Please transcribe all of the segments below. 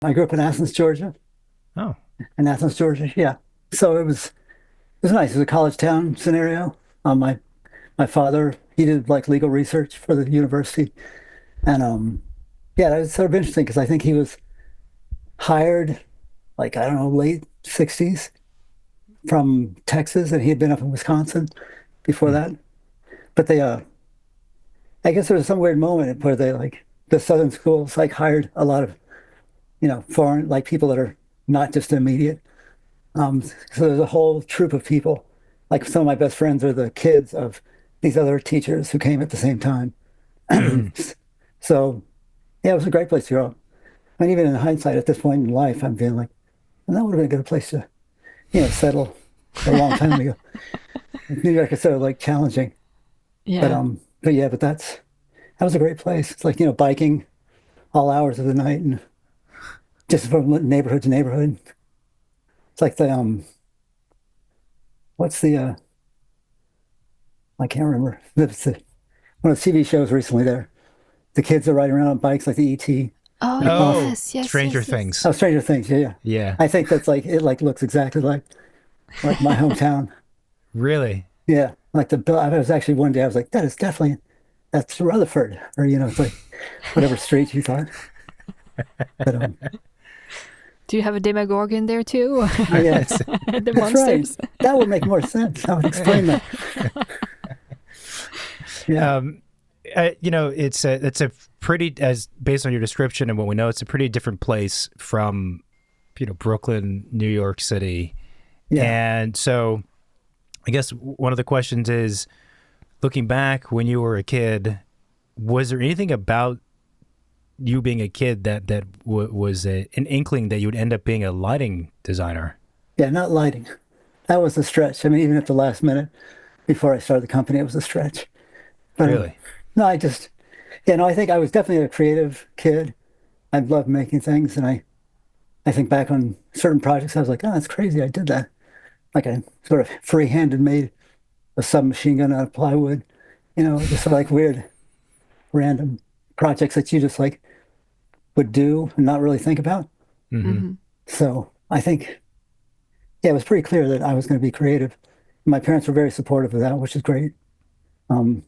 I grew up in Athens, Georgia. Oh. In Athens, Georgia, yeah. So it was nice. It was a college town scenario. My father, he did like legal research for the university, and yeah, that was sort of interesting because I think he was hired like I don't know late '60s from Texas, and he had been up in Wisconsin before Hmm. that. But I guess there was some weird moment where they like the Southern schools like hired a lot of foreign like people that are not just immediate. So there's a whole troop of people. Like some of my best friends are the kids of these other teachers who came at the same time. Hmm. So yeah, it was a great place to grow up. I mean, even in hindsight, at this point in life, I'm feeling like, well, that would have been a good place to, settle a long time ago. New York is so like challenging, but Yeah. that was a great place. It's like biking all hours of the night and just from neighborhood to neighborhood. It's like the what's the I can't remember. It's one of the TV shows recently there. The kids are riding around on bikes like the ET Oh, ripoff. Oh, yes, yes, Stranger yes, yes. Things. Oh, Stranger Things. Yeah, yeah. Yeah. I think that's like it. Like looks exactly like my hometown. Really? Yeah, like the bill. I was actually one day I was like, that is definitely that's Rutherford, or it's like whatever street you thought. But Do you have a Demogorgon there too? yeah, Yes. The that's right. monsters. That would make more sense. I would explain that. Yeah, Um, it's a pretty, as based on your description and what we know, it's a pretty different place from, Brooklyn, New York City. yeah. And so I guess one of the questions is, looking back when you were a kid, was there anything about you being a kid that was an inkling that you would end up being a lighting designer? Yeah, not lighting. That was a stretch. I mean, even at the last minute before I started the company, it was a stretch. But Really? no, I think I was definitely a creative kid. I loved making things, and I think back on certain projects, I was like, oh, that's crazy. I did that. Like I sort of free-handed made a submachine gun out of plywood. Just sort of like weird, random projects that you just like would do and not really think about. Hmm. Hmm. So I think, yeah, it was pretty clear that I was going to be creative. My parents were very supportive of that, which is great. Um,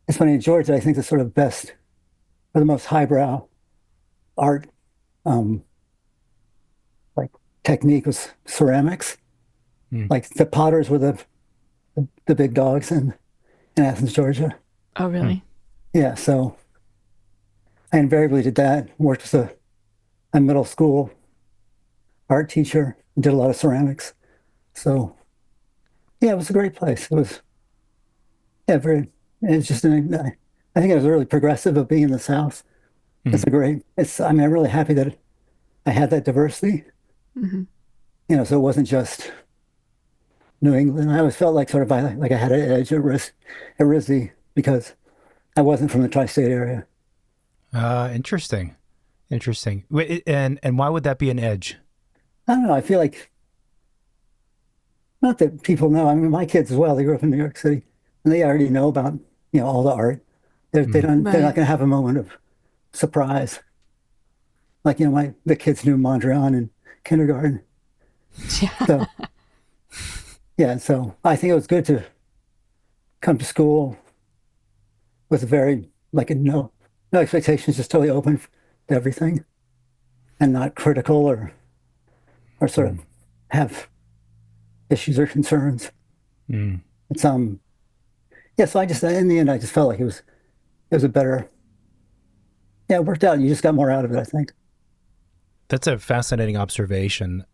it's funny in Georgia, I think the sort of best or the most highbrow art um, like technique was ceramics. Mm. Like the potters were the big dogs in Athens, Georgia. Oh, Hmm. really? Yeah, so I invariably did that. Worked as a middle school art teacher. Did a lot of ceramics. So yeah, it was a great place. It was yeah, very. It's just I think it was really progressive of being in the South. Hmm. I mean, I'm really happy that I had that diversity. Hmm. So it wasn't just New England. I always felt like sort of like I had an edge at RISD because I wasn't from the tri-state area. Interesting. Interesting. And why would that be an edge? I don't know. I feel like not that people know. I mean, my kids as well. They grew up in New York City, and they already know about all the art. They Mm. don't. They're not Right. going to have a moment of surprise. Like the kids knew Mondrian in kindergarten. Yeah. So yeah. So I think it was good to come to school with a very like a no expectations, just totally open to everything, and not critical or sort of Mm. have issues or concerns. Mm. It's yeah. So I just in the end, I just felt like it was a better yeah. It worked out. You just got more out of it, I think. That's a fascinating observation.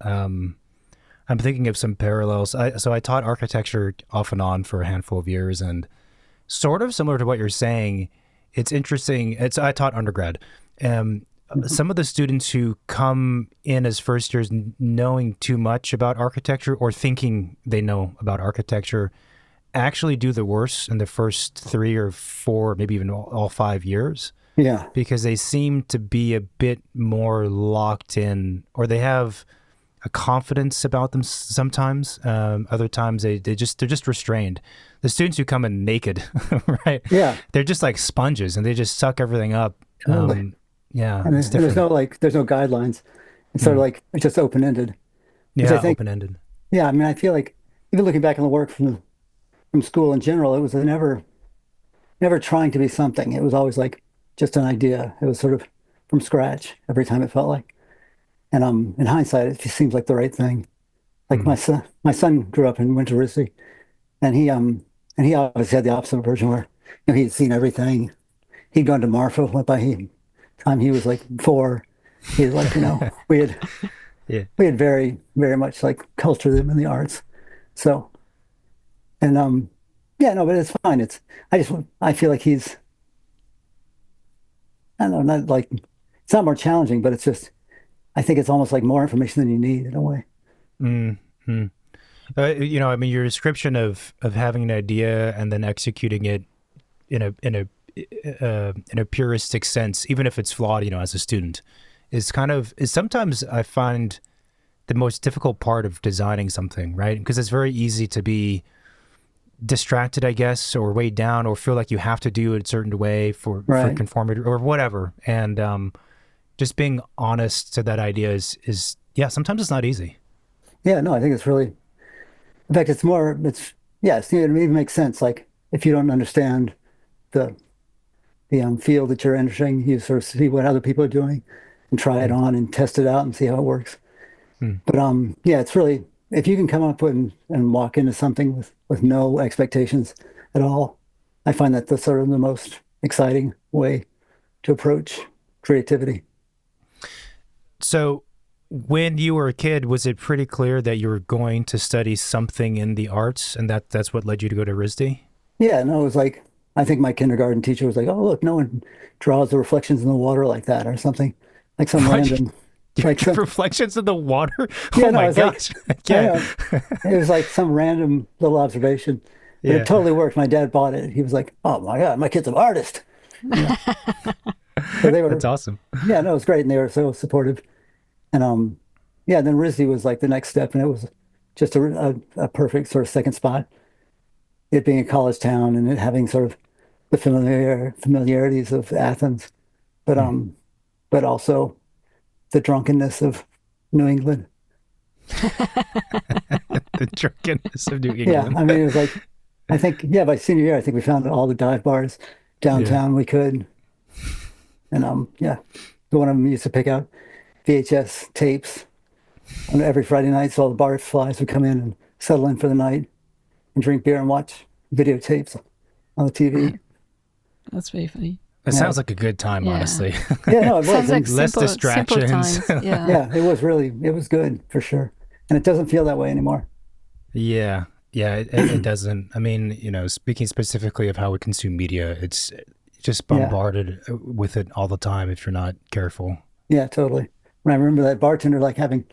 I'm thinking of some parallels. So I taught architecture off and on for a handful of years, and sort of similar to what you're saying. It's interesting. I taught undergrad. Um, Mhm. some of the students who come in as first years knowing too much about architecture or thinking they know about architecture actually do the worst in the first 3 or 4, maybe even all 5 years, Yeah, because they seem to be a bit more locked in, or they have a confidence about them sometimes. Other times they're just restrained. The students who come in naked, right? yeah, They're just like sponges and they just suck everything up. totally. Yeah, And, it's there's different. no like, there's no guidelines. It's sort of Mm. like it's just open-ended, which I Yeah, think, open ended. yeah, I mean, I feel like even looking back on the work from school in general, it was never trying to be something. It was always like just an idea. It was sort of from scratch every time it felt like. And in hindsight, it just seems like the right thing. Like Mm. my son grew up and went to RISD, and he obviously had the opposite version where he'd seen everything. He'd gone to Marfa by the time he was like 4. He was like Yeah. we had very much like cultured them in the arts. So and yeah, no, but it's fine. I feel like he's I don't know, not like it's not more challenging, but it's just I think it's almost like more information than you need in a way. Mm. Mm. I mean, your description of having an idea and then executing it in a puristic sense, even if it's flawed, as a student, is sometimes I find the most difficult part of designing something, right? Because it's very easy to be distracted, I guess, or weighed down, or feel like you have to do it a certain way for Right. conformity or whatever. And just being honest to that idea is yeah, sometimes it's not easy. Yeah, no, I think it's really in fact it's yes, it even makes sense. Like if you don't understand the field that you're entering, you sort of see what other people are doing and try it Mm. on and test it out and see how it works. Mm. But yeah, it's really if you can come up with and walk into something with no expectations at all, I find that the sort of the most exciting way to approach creativity. So, when you were a kid, was it pretty clear that you were going to study something in the arts, and that's what led you to go to RISD? Yeah, no, it was like I think my kindergarten teacher was like, "Oh, look, no one draws the reflections in the water like that," or something, like some What? random, You like some. reflections in the water? Yeah, Oh no, my it's like gosh! I I can't. know it was like some random little observation, but it Yeah, totally worked. My dad bought it. He was like, "Oh my God, my kid's an artist," you know. So they that's were, awesome. yeah, no, it was great, and they were so supportive. And yeah, then RISD was like the next step, and it was just a perfect sort of second spot. It being a college town and it having sort of the familiarities of Athens, but Mm. um, but also the drunkenness of New England. The drunkenness of New Yeah, England. I mean, it was like, I think, yeah, by senior year, I think we found all the dive bars Yeah. downtown we could. And yeah, the one of them used to pick out VHS tapes on every Friday night. So all the bar flies would come in and settle in for the night and drink beer and watch videotapes on the TV. That's very funny. It Yeah, sounds like a good time, Yeah. honestly. yeah, no, it was. Sounds like And Less simple distractions. times. Yeah. yeah, it was good for sure. And it doesn't feel that way anymore. Yeah. Yeah, it doesn't. I mean, speaking specifically of how we consume media, it's just Yeah, bombarded with it all the time if you're not careful. yeah, totally. When I remember that bartender like having,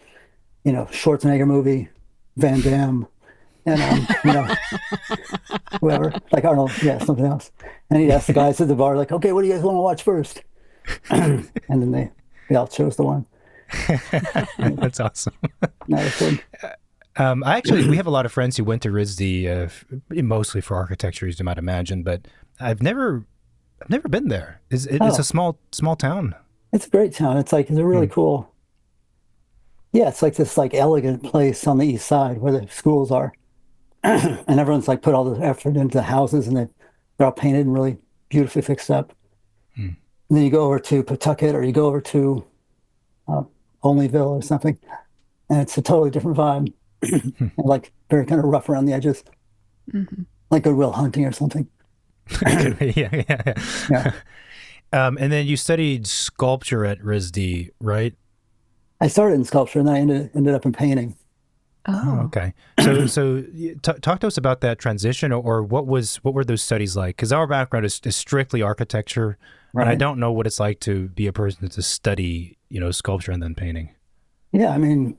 Schwarzenegger movie, Van Damme, and whoever, like Arnold, yeah, something else. And he'd ask the guys at the bar, like, okay, what do you guys want to watch first? And then they all chose the one. And That's awesome. that was good. We have a lot of friends who went to RISD, mostly for architecture, as you might imagine, but I've never been there. It's a Oh, small town. it's a great town. It's a really Hmm. cool, yeah, it's like this like elegant place on the east side where the schools are. And everyone's like put all the effort into the houses and they're all painted and really beautifully fixed up. Hmm. And then you go over to Pawtucket or you go over to uh, Olneyville or something, and it's a totally different vibe. Hmm. And like very kind of rough around the edges, Hmm. like Goodwill Hunting or something. Yeah, yeah. Yeah. And then you studied sculpture at RISD, right? I started in sculpture and then I ended up in painting. Oh, Oh. okay. Talk to us about that transition, or what were those studies like? Because our background is strictly architecture, and I Right. don't know what it's like to be a person to study, sculpture and then painting. Yeah. I mean,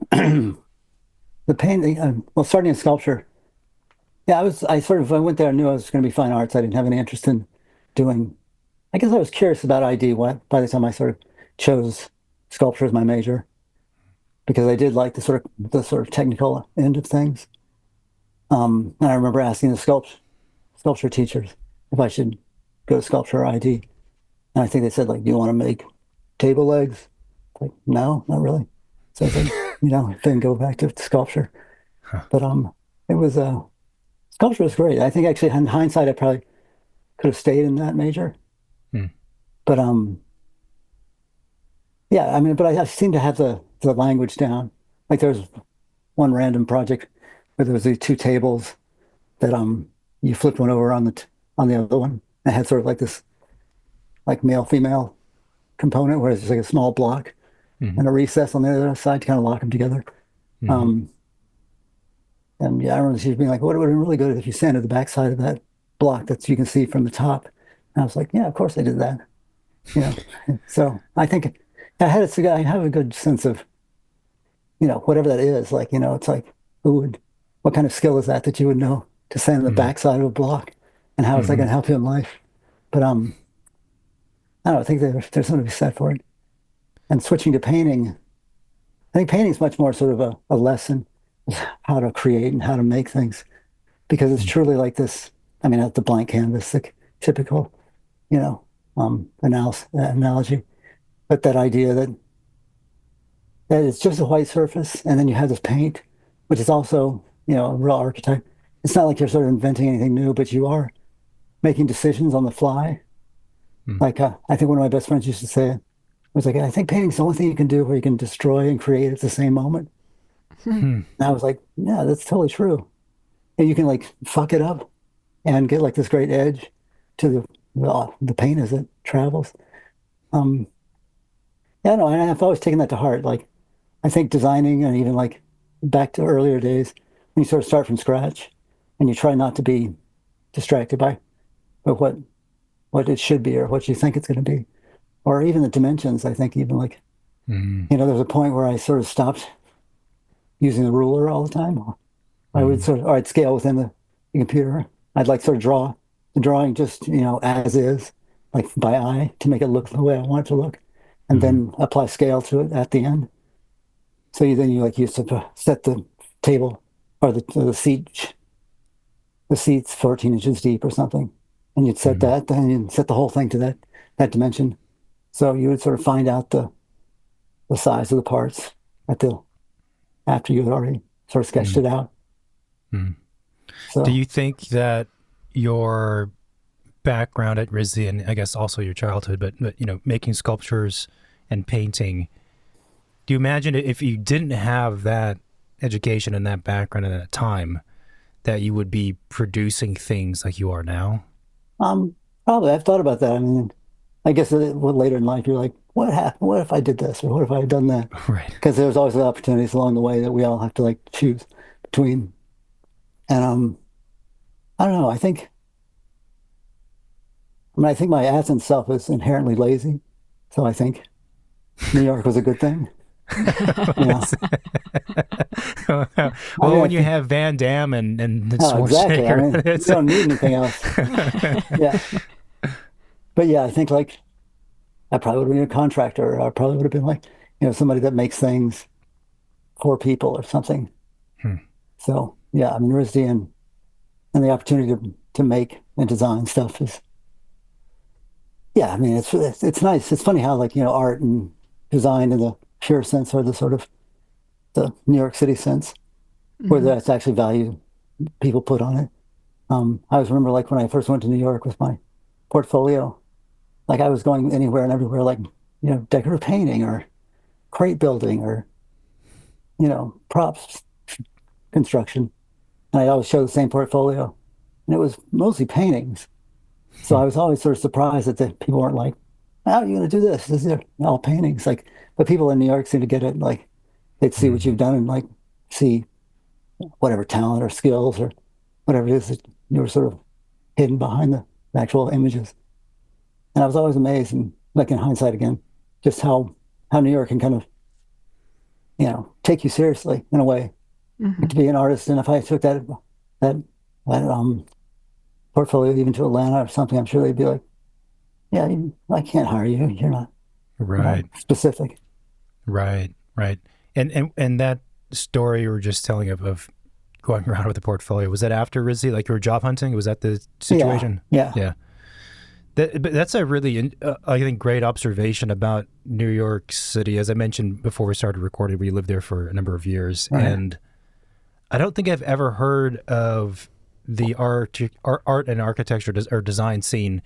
the painting, well, starting in sculpture. Yeah, I went there and knew I was going to be fine arts. I didn't have any interest in doing, I guess I was curious about ID by the time I sort of chose sculpture as my major because I did like the sort of technical end of things. And I remember asking the sculpture teachers if I should go to sculpture or ID. And I think they said, like, do you want to make table legs. Like, no, not really. So it's like, then go back to sculpture. Huh. But it was sculpture was great. I think actually in hindsight, I probably could have stayed in that major. Hmm. But yeah, I mean, but I seem to have the language down. Like there's one random project where there was these two tables that you flipped one over on on the other one. It had sort of like this like male female component where it's just like a small block Hmm. and a recess on the other side to kind of lock them together. Hmm. Um, and yeah, I remember she being like, "What would have been really good if you sanded the backside of that block that you can see from the top." And I was like, "Yeah, of course I did that." You know, so I think I have a good sense of whatever that is. Like it's like what kind of skill is that you would know to sand the Hmm. backside of a block, and how is that Hmm. going to help you in life? But I don't know, I think there's something to be said for it. And switching to painting, I think painting is much more sort of a lesson of how to create and how to make things because it's truly like this. I mean, at the blank canvas, the typical, you know, analogy, but that idea that it's just a white surface and then you have this paint, which is also, a real archetype. It's not like you're sort of inventing anything new, but you are making decisions on the fly. Hmm. Like I think one of my best friends used to say it was like, I think painting's the only thing you can do where you can destroy and create at the same moment. Hmm. And I was like, yeah, that's totally true. And you can like fuck it up and get like this great edge to the paint as it travels. Um, yeah, no, and I've always taken that to heart. Like I think designing and even like back to earlier days, when you sort of start from scratch and you try not to be distracted by what it should be or what you think it's going to be, or even the dimensions. I think even like, Hmm. there's a point where I sort of stopped using the ruler all the time. I would Hmm. sort of, or I'd scale within the computer. I'd like sort of draw the drawing just, as is, like by eye to make it look the way I want it to look, and Hmm. then apply scale to it at the end. So then you like used to set the table or the seats 14 inches deep or something, and you'd set Hmm. that, then you'd set the whole thing to that dimension. So you would sort of find out the size of the parts at the after you had already sort of sketched Hmm. it out. Hmm. Do So you think that your background at RISD and I guess also your childhood, but making sculptures and painting, do you imagine if you didn't have that education and that background at that time, that you would be producing things like you are now? probably I've thought about that. I mean, I guess later in life you're like, what happened? What if I did this, or what if I had done that? Right. Because there's always the opportunities along the way that we all have to like choose between. And I don't know. I think my essence self is inherently lazy, so I think New York was a good thing. You know, I Well, mean, I when you think, have Van Damme and oh, exactly. I Schwarzenegger, mean, you it's don't need anything else. Yeah, but yeah, I think like I probably would have been a contractor. Or I probably would have been like, somebody that makes things for people or something. Hmm. So yeah, I mean, RISD and the opportunity to make and design stuff is, yeah, I mean, it's nice. It's funny how like, art and design in the pure sense are the sort of the New York City sense, where Hmm. that's actually value people put on it. I always remember like when I first went to New York with my portfolio, like I was going anywhere and everywhere, like, decorative painting or crate building or, props construction. And I always show the same portfolio. And it was mostly paintings. So I was always sort of surprised that the people weren't like, how are you going to do this? This is all paintings. Like, but people in New York seem to get it. Like, they'd see what Hmm. you've done and like see whatever talent or skills or whatever it is that you were sort of hidden behind the actual images. And I was always amazed, and like in hindsight again, just how New York can kind of, take you seriously in a way, like Hmm. to be an artist. And if I took that that portfolio even to Atlanta or something, I'm sure they'd be like, yeah, I can't hire you. You're not Right, specific. right, right. And that story you were just telling of going around with the portfolio, was that after RISD, like you were job hunting? Was that the Yeah, situation? yeah. Yeah. But that's a really, I think, great observation about New York City. As I mentioned before we started recording, we lived there for a number of years, Right. and I don't think I've ever heard of the art and architecture or design scene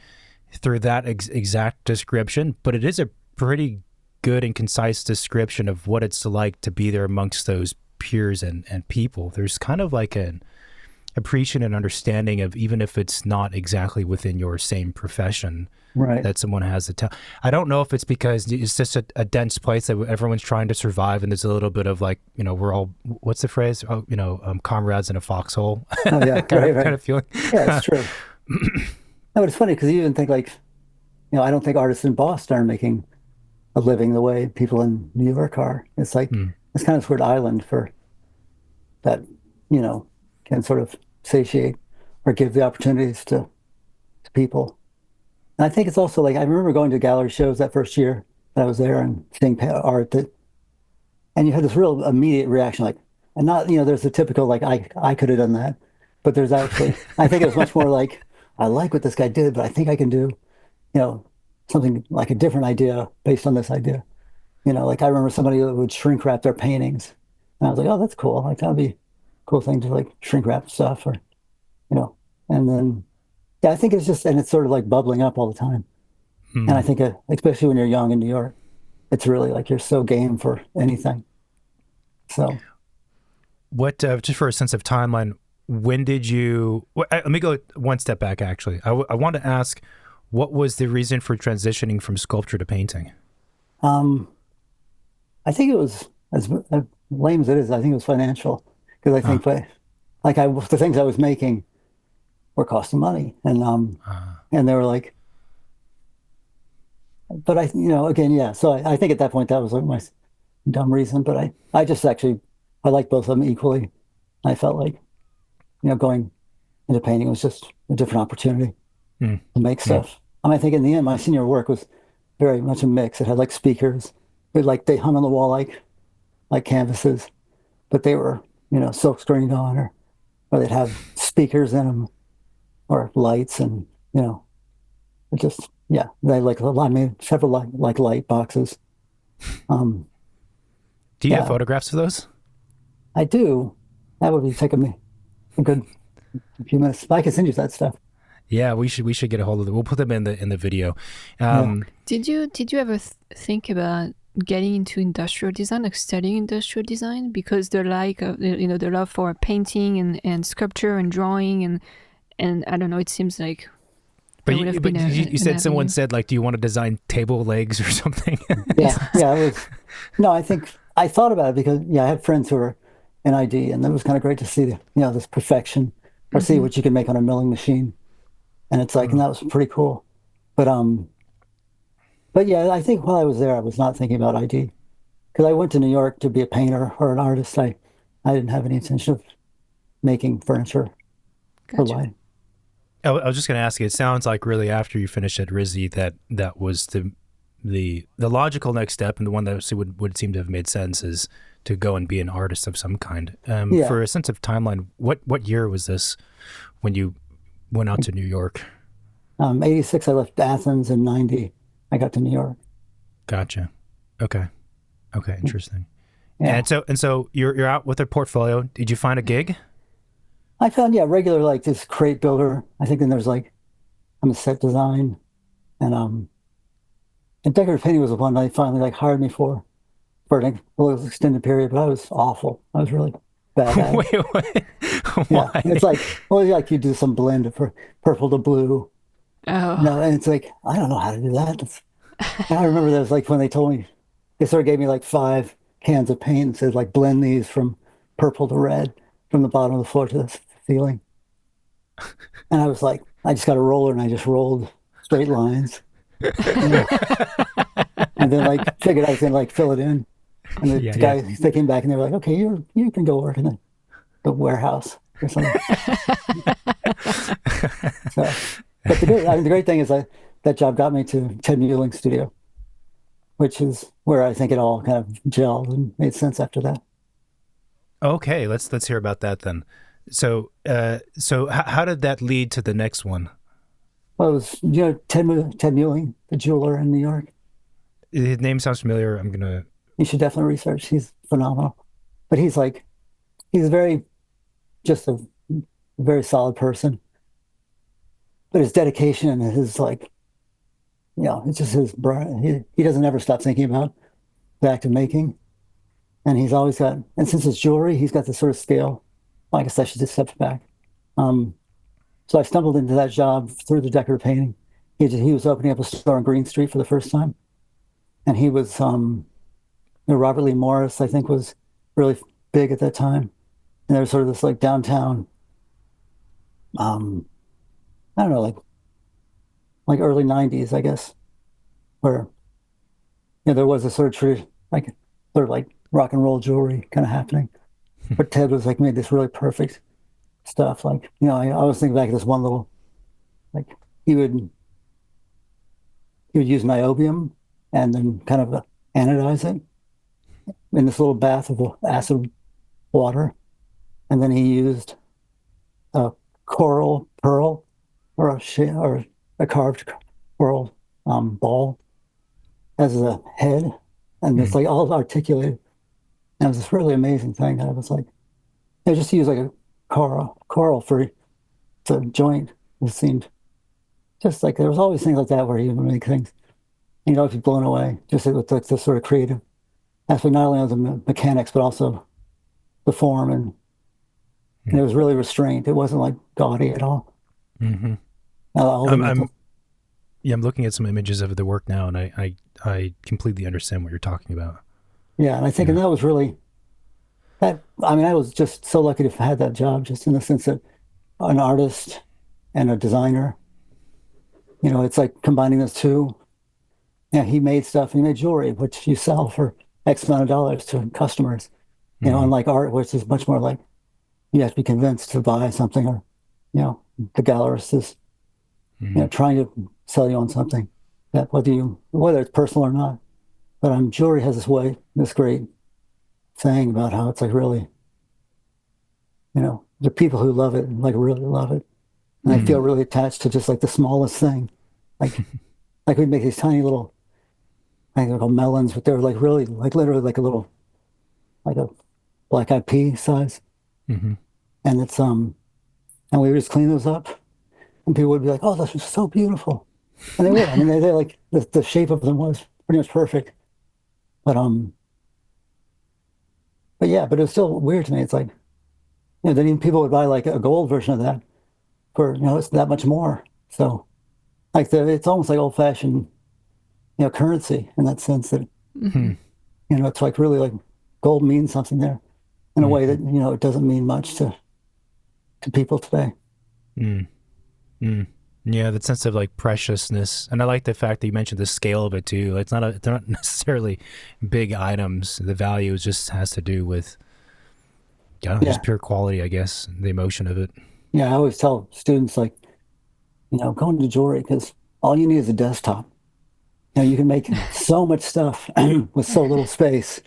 through that exact description. But it is a pretty good and concise description of what it's like to be there amongst those peers and people. There's kind of like an appreciation and understanding of, even if it's not exactly within your same profession, Right. that someone has to tell. I don't know if it's because it's just a dense place that everyone's trying to survive, and there's a little bit of like, we're all, what's the phrase? Oh, comrades in a foxhole Oh yeah. kind Right. of kind Right. of feeling. Yeah, it's true. No, but it's funny because you even think like, I don't think artists in Boston are making a living the way people in New York are. It's like Hmm. it's kind of weird island for that, you know, can sort of satiate or give the opportunities to people. And I think it's also like I remember going to gallery shows that first year that I was there and seeing art that, and you had this real immediate reaction, like, and not, there's the typical like I could have done that, but there's actually I think it was much more like I like what this guy did, but I think I can do, you know, something like a different idea based on this idea. Like I remember somebody that would shrink wrap their paintings, and I was like, oh, that's cool. Like that'd be a cool thing to like shrink wrap stuff, or you know, and then yeah, I think it's just and it's sort of like bubbling up all the time. And I Hmm. think, especially when you're young in New York, it's really like you're so game for anything. So, What, just for a sense of timeline, when did you, let me go one step back actually. I want to ask, what was the reason for transitioning from sculpture to painting? um, I think it was as lame as it is. I think it was financial because I Uh, think like the things I was making were costing money, uh, and they were like, but again, yeah. So I think at that point that was like my dumb reason, but I just actually I like both of them equally. I felt like going into painting was just a different opportunity mm, to make mm. stuff. I think in the end, my senior work was very much a mix. It had like speakers, but like they hung on the wall like canvases, but they were silk screened on, or they'd have speakers in them or lights, and it just yeah, they like a lot. I made several like light boxes. Um, Do you have yeah, photographs of those? I do. That would be taking me a good few minutes. But I can send you that stuff. Yeah, we should get a hold of them. We'll put them in the video. Yeah. Did you ever think about getting into industrial design, like studying industrial design, because the like the love for painting and sculpture and drawing and I don't know, it seems like But that would you, have but been you an said someone avenue. said like, do you want to design table legs or something? Yeah, yeah, it was. No, I think I thought about it because yeah, I had friends who were in ID, and it was kind of great to see this perfection or see Hmm. what you can make on a milling machine, and it's like, and that was pretty cool. But but yeah, I think while I was there, I was not thinking about ID because I went to New York to be a painter or an artist. I didn't have any intention of making furniture for Gotcha. life. I was just going to ask you. It sounds like really after you finished at RISD that was the logical next step, and the one that would seem to have made sense is to go and be an artist of some kind. Yeah, For a sense of timeline, what year was this when you went out to New York? 86, I left Athens, and 90, I got to New York. Gotcha. Okay. Okay. Interesting. Yeah. And so you're out with a portfolio. Did you find a gig? I found, yeah, regular like this crate builder. I think then there's like I'm a set design and and decorative painting was the one they finally like hired me for a little extended period, but I was awful. I was really bad at it. Wait. Yeah. Why? It's like well like you do some blend for purple to blue. Oh. No, and it's like I don't know how to do that. And I remember that was like when they told me they sort of gave me like 5 cans of paint and said like blend these from purple to red from the bottom of the floor to the ceiling. And I was like, I just got a roller and I just rolled straight lines. And, and then like figured I was gonna like fill it in. And Yeah. the Yeah. guy they came back and they were like, okay, you can go work in the warehouse or something. So but the great thing is that job got me to Ted Muehling's studio, which is where I think it all kind of gelled and made sense after that. Okay. Let's hear about that then. So how did that lead to the next one? Well, it was, Ted Muehling, the jeweler in New York. His name sounds familiar. I'm gonna. You should definitely research. He's phenomenal. But he's very, just a very solid person. But his dedication and his like, it's just his brain. He doesn't ever stop thinking about the act of making. And he's always got, and since it's jewelry, he's got this sort of scale. Well, I guess I should just step back. Um, so I stumbled into that job through the decorative painting. He was opening up a store on Green Street for the first time. And he was, Robert Lee Morris, I think, was really big at that time. And there was sort of this like downtown, um, I don't know, like early 90s, I guess, where there was a sort of like sort of like rock and roll jewelry kind of happening. But Ted was like made this really perfect stuff. Like, I was thinking back at this one little like he would he would use niobium and then kind of anodize it in this little bath of acid water. And then he used a coral pearl or a carved coral ball as a head. And it's Mm, like all articulated. And it was this really amazing thing. I was like, just to use like a coral for the joint. It seemed just like there was always things like that where he would make things, you'd always be blown away just with like the sort of creative aspect, not only of the mechanics, but also the form. And mm, it was really restrained. It wasn't like gaudy at all. mm-hmm. All the I'm, metal. I'm yeah. I'm looking at some images of the work now, and I completely understand what you're talking about. Yeah. And I think, Yeah. and that was really that. I mean, I was just so lucky to have had that job, just in the sense that an artist and a designer, it's like combining those two. Yeah, he made stuff, he made jewelry, which you sell for X amount of dollars to customers, Mm-hmm. unlike art, which is much more like you have to be convinced to buy something, or, the gallerist is, Mm-hmm. trying to sell you on something that whether it's personal or not. But jewelry has this great saying about how it's like really, the people who love it, like really love it. And I Mm-hmm. feel really attached to just like the smallest thing. Like, like we'd make these tiny little, I think they're called melons, but they're like really, like literally like a little, like a black eyed pea size. Mm-hmm. And and we would just clean those up. And people would be like, oh, this is so beautiful. And they would. I mean, they like the shape of them was pretty much perfect. But, but yeah, but it was still weird to me. It's like, then even people would buy like a gold version of that for, it's that much more. So like it's almost like old fashioned, currency in that sense that, Mm-hmm. it's like really like gold means something there in a way Mm-hmm. that, it doesn't mean much to people today. Mm-hmm. Yeah, that sense of like preciousness, and I like the fact that you mentioned the scale of it too. Like, they're not necessarily big items. The value just has to do with, I don't know, just Yeah. pure quality, I guess, the emotion of it. Yeah. I always tell students like, go into jewelry because all you need is a desktop. You can make so much stuff with so little space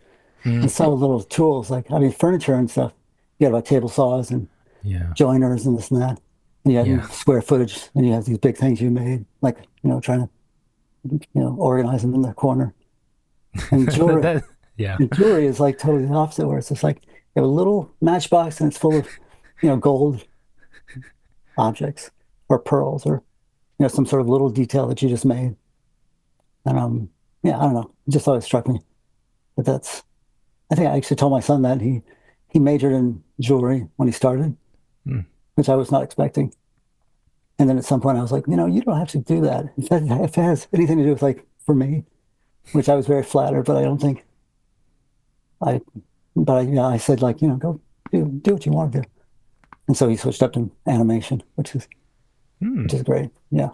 Mm, and so little tools. Like, I mean, furniture and stuff. You got like table saws and yeah, joiners and this and that. And you yeah. have square footage and you have these big things you made, like, trying to, organize them in the corner. And That, yeah. jewelry is like totally the opposite, where it's just like you have a little matchbox and it's full of, gold objects or pearls or, some sort of little detail that you just made. And yeah, I don't know. It just always struck me that I think I actually told my son that he majored in jewelry when he started, Mm, which I was not expecting. And then at some point I was like, you don't have to do that. If it has anything to do with like for me, which I was very flattered, but I don't think I, but I said like, go do what you want to do. And so he switched up to animation, which mm. is great. Yeah.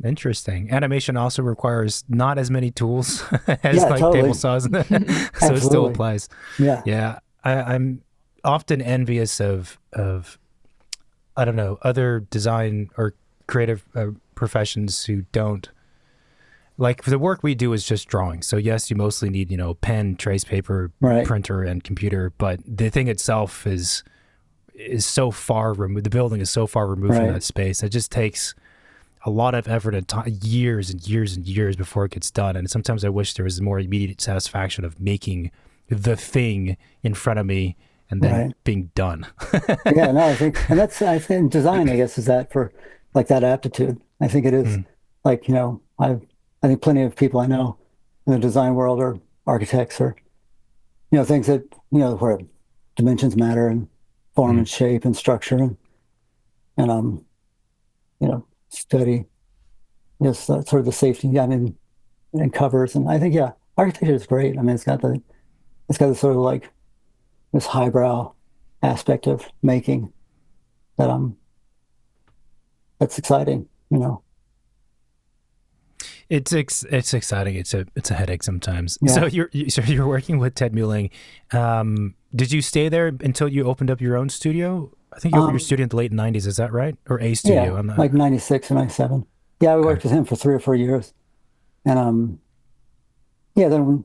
Interesting. Animation also requires not as many tools as Yeah, like table totally. saws, so it still Absolutely. applies. Yeah. Yeah, I'm often envious of I don't know, other design or creative professions who don't like, the work we do is just drawing. So yes, you mostly need, pen, trace paper, Right. printer, and computer, but the thing itself is so far removed. The building is so far removed from Right. that space. It just takes a lot of effort and years and years and years before it gets done. And sometimes I wish there was more immediate satisfaction of making the thing in front of me and then Right. being done. Yeah, no, I think, and that's, I think design, I guess, is that for like that aptitude. I think it is Mm, like, I think plenty of people I know in the design world are architects or, things that, where dimensions matter and form mm. and shape and structure and study, yes, sort of the safety, yeah, I mean, and covers. And I think, yeah, architecture is great. I mean, it's got this sort of like this highbrow aspect of making that, that's exciting. It's exciting. It's a headache sometimes. Yeah. So you're working with Ted Muehling. Did you stay there until you opened up your own studio? I think you opened your Um, studio in the late '90s. Is that right? Or a yeah, studio? I'm not. like 96 or 97. Yeah, we Okay. worked with him for 3 or 4 years. And yeah, and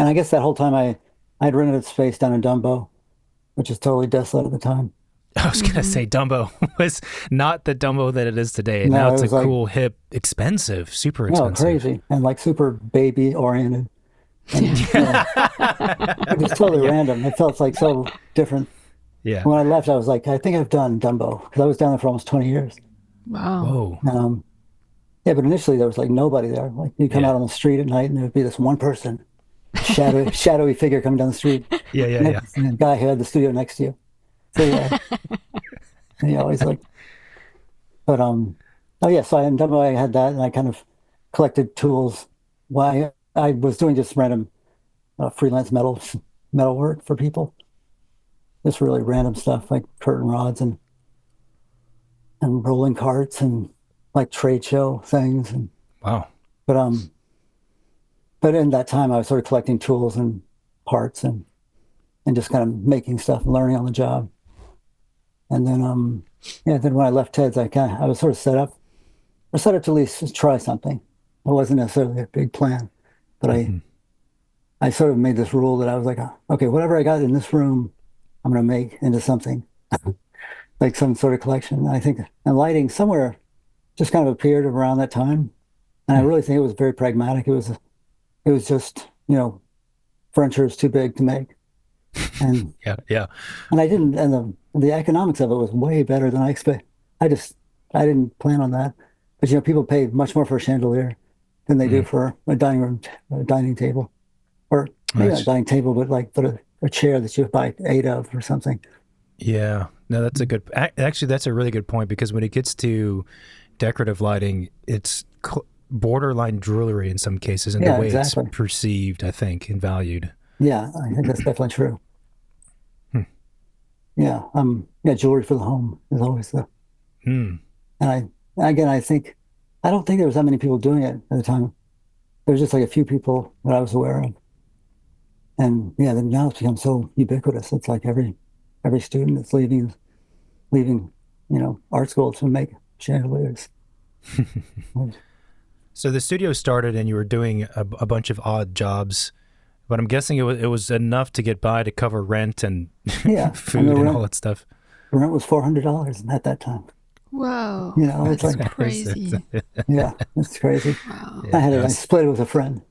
I guess that whole time I'd rented a space down in Dumbo, which is totally desolate at the time. I was gonna Mm-hmm. say Dumbo was not the Dumbo that it is today. Now No, it it's a was like, cool, hip, expensive, super no, expensive. crazy and like super baby oriented Yeah. and it was totally Yeah, random. It felt like so different. yeah. When I left, I was like, I think I've done Dumbo because I was down there for almost 20 years. Wow. Whoa. Um, yeah, but initially there was like nobody there. Like you come Yeah, out on the street at night and there would be this one person, shadowy figure coming down the street, yeah, yeah, and yeah. the guy who had the studio next to you. So yeah, and you always like, but oh yeah. So I ended up I had that, and I kind of collected tools. Why I was doing just random freelance metal work for people, just really random stuff like curtain rods and rolling carts and like trade show things. And Wow. but but in that time I was sort of collecting tools and parts and just kind of making stuff and learning on the job. And then yeah, then when I left Ted's, I was sort of set up to at least just try something. It wasn't necessarily a big plan, but Hmm. I sort of made this rule that I was like, okay, whatever I got in this room, I'm going to make into something like some sort of collection. And I think and lighting somewhere just kind of appeared around that time, and I really think it was very pragmatic. It was just furniture is too big to make, and Yeah, yeah. and I didn't, and the economics of it was way better than I expect. I just I didn't plan on that, but people pay much more for a chandelier than they do Mm. for a dining table, or maybe not a That's dining table, but like a chair that you buy 8 of or something. yeah. No, that's a good. Actually, that's a really good point because when it gets to decorative lighting, it's borderline jewelry in some cases, and the Yeah, way it's exactly. perceived, I think, and valued. Yeah, I think that's definitely true. Hmm. Yeah, yeah, jewelry for the home is always the, Hmm. and again, I don't think there was that many people doing it at the time. There was just like a few people that I was aware of. And yeah, then now it's become so ubiquitous. It's like every student that's leaving, art school to make chandeliers. So the studio started, and you were doing a bunch of odd jobs, but I'm guessing it was enough to get by to cover rent and Yeah, and food and all that stuff. the rent was $400 at that time. Wow. It's That's like, crazy. yeah, it's crazy. Wow. Yeah, I split it with a friend.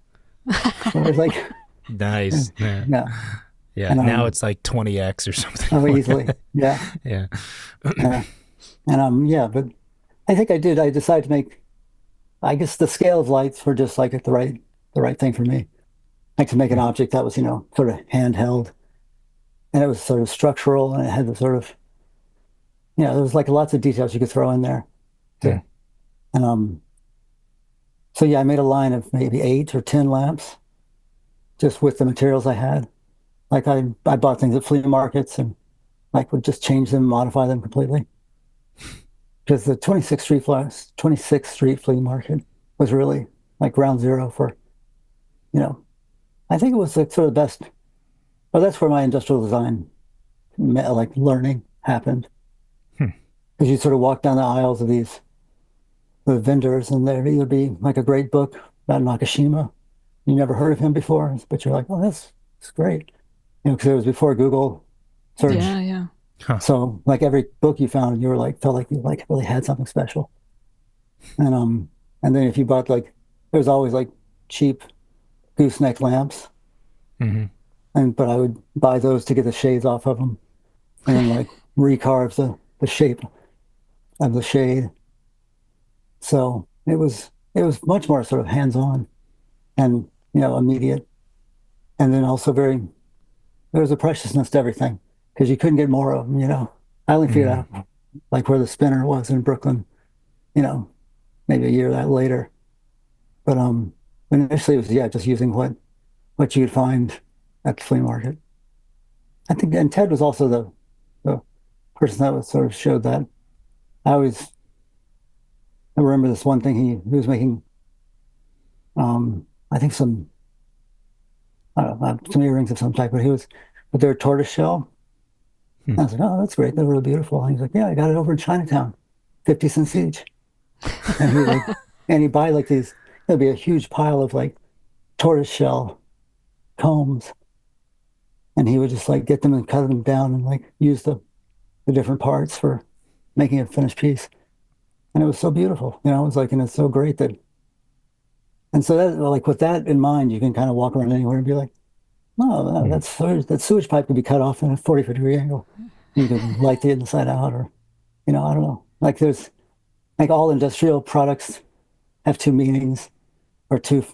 So it was like, nice. Yeah, yeah, yeah. and Now it's like 20x or oh, something. easily, yeah, Yeah. yeah, and yeah, but I think I did. I decided to make. I guess the scale of lights were just like the right thing for me. Like to make an object that was, sort of handheld and it was sort of structural and it had the sort of, there was like lots of details you could throw in there. Mm. To, and so yeah, I made a line of maybe 8 or 10 lamps just with the materials I had. Like I bought things at flea markets and like would just change them, modify them completely. Because the 26th Street flea market was really like ground zero for, you know, I think it was like sort of the best. Well, that's where my industrial design, like learning, happened. Hmm. Because you sort of walk down the aisles of the vendors, and there'd either be like a great book about Nakashima. You never heard of him before, but you're like, oh, that's great. Because it was before Google search. Yeah, yeah. Huh. So like every book you found, you were like, felt like you like really had something special. And and then if you bought like there's always like cheap gooseneck lamps, Hmm. and but I would buy those to get the shades off of them, and then like recarve the shape of the shade. So it was much more sort of hands-on and immediate, and then also very there was a preciousness to everything because you couldn't get more of them. I only figured Hmm. out like where the spinner was in Brooklyn. You know, maybe a year that later. But initially it was yeah, just using what you could find at the flea market. I think, and Ted was also the person that was sort of showed that. I always I remember this one thing he was making. I think some I don't know, some earrings of some type, but they were tortoise shell. Hmm. I was like, oh, that's great. They're really beautiful. And he's like, yeah, I got it over in Chinatown, 50 cents each. And he like, and he buy like these. There'd be a huge pile of like tortoise shell combs, and he would just like get them and cut them down and like use the different parts for making a finished piece. And it was so beautiful, it was like, and it's so great that, and so that, like, with that in mind, you can kind of walk around anywhere and be like, oh, no, Hmm. that sewage pipe could be cut off in a 45-degree angle. You can light the inside out, or, I don't know. Like, there's, like, all industrial products have two meanings or two,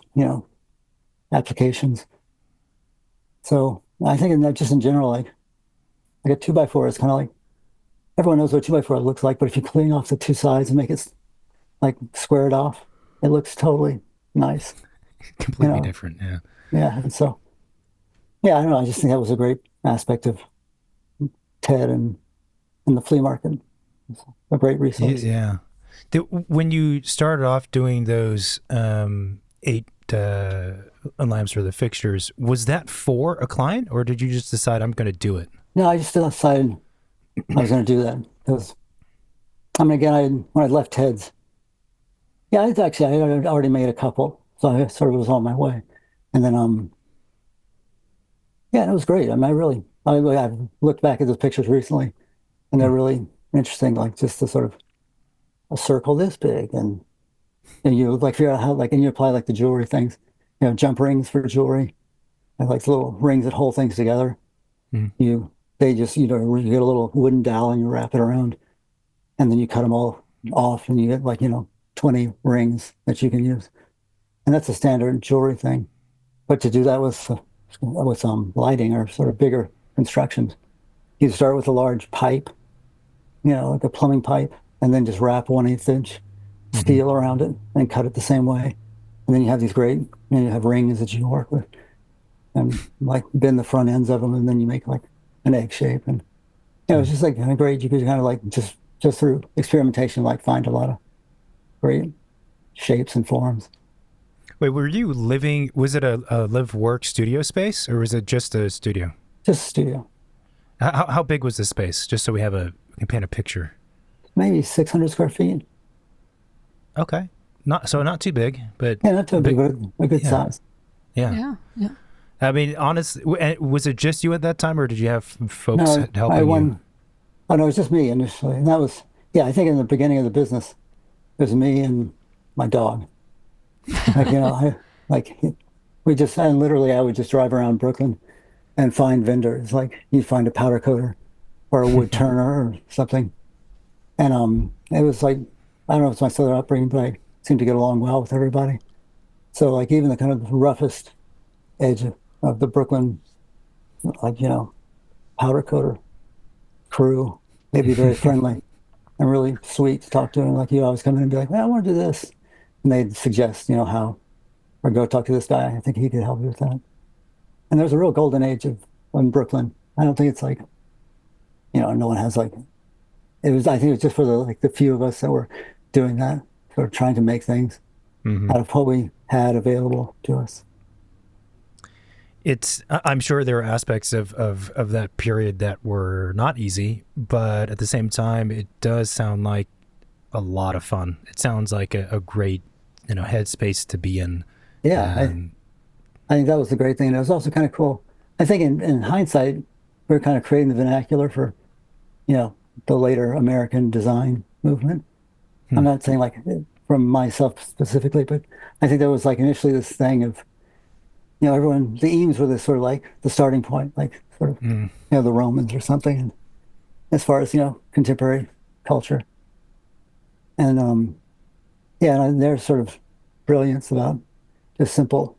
applications. So I think in that, just in general, like a two by four is kind of like, everyone knows what a two by four looks like, but if you clean off the two sides and make it like square it off, it looks totally nice, you Completely know? different. Yeah. Yeah. And so, yeah, I don't know. I just think that was a great aspect of TED and the flea market. It's a great resource. Yeah. When you started off doing those eight lamps or the fixtures, was that for a client, or did you just decide I'm going to do it? No, I just decided I was going to do that because, I mean, again, when I left TED's, yeah, I had already made a couple, so I sort of was on my way. And then, yeah, it was great. I mean, I've looked back at those pictures recently, and they're Hmm. really interesting. Like just the sort of a circle this big, and you like figure out how like, and you apply like the jewelry things, jump rings for jewelry, and like little rings that hold things together. Hmm. You they just you get a little wooden dowel and you wrap it around, and then you cut them all off, and you get like 20 rings that you can use, and that's a standard jewelry thing. But to do that with lighting or sort of bigger constructions, you start with a large pipe, like a plumbing pipe, and then just wrap 1/8 inch Hmm. steel around it and cut it the same way. And then you have these great, you have rings that you can work with and like bend the front ends of them, and then you make like an egg shape. And it's Hmm. just like kind of great. You could kind of like just through experimentation, like find a lot of great shapes and forms. Wait, were you living? Was it a live work studio space, or was it just a studio? Just studio, How big was the space? Just so we can paint a picture. maybe 600 square feet. Okay, not too big, but Yeah, not too big, big. but a good Yeah, size. yeah. Yeah, yeah. I mean, honestly, was it just you at that time, or did you have folks No, I helping you? won. Oh no, it was just me initially, and that was yeah. I think in the beginning of the business, it was me and my dog. Like like we just and literally I would just drive around Brooklyn and find vendors. Like you'd find a powder coater or a wood turner or something, and it was like I don't know if it's my southern upbringing, but I seemed to get along well with everybody. So like even the kind of roughest edge of the Brooklyn, like powder coater crew, they'd be very friendly and really sweet to talk to. And like you always come in and be like, well, I want to do this. And they'd suggest, how, or go talk to this guy. I think he could help you with that. And there's a real golden age of in Brooklyn. I don't think it's like, no one has like, I think it was just for the few of us that were doing that, sort of trying to make things Hmm. out of what we had available to us. I'm sure there are aspects of that period that were not easy, but at the same time, it does sound like a lot of fun. It sounds like a great, headspace to be in. Yeah, Um, I think that was the great thing. And it was also kind of cool. I think in hindsight, we are kind of creating the vernacular for, you know, the later American design movement. hmm. I'm not saying like from myself specifically, but I think there was like initially this thing of, everyone, the Eames were this sort of like the starting point, like sort of, Mm. the Romans or something, and as far as, contemporary culture. And yeah, and their sort of brilliance about just simple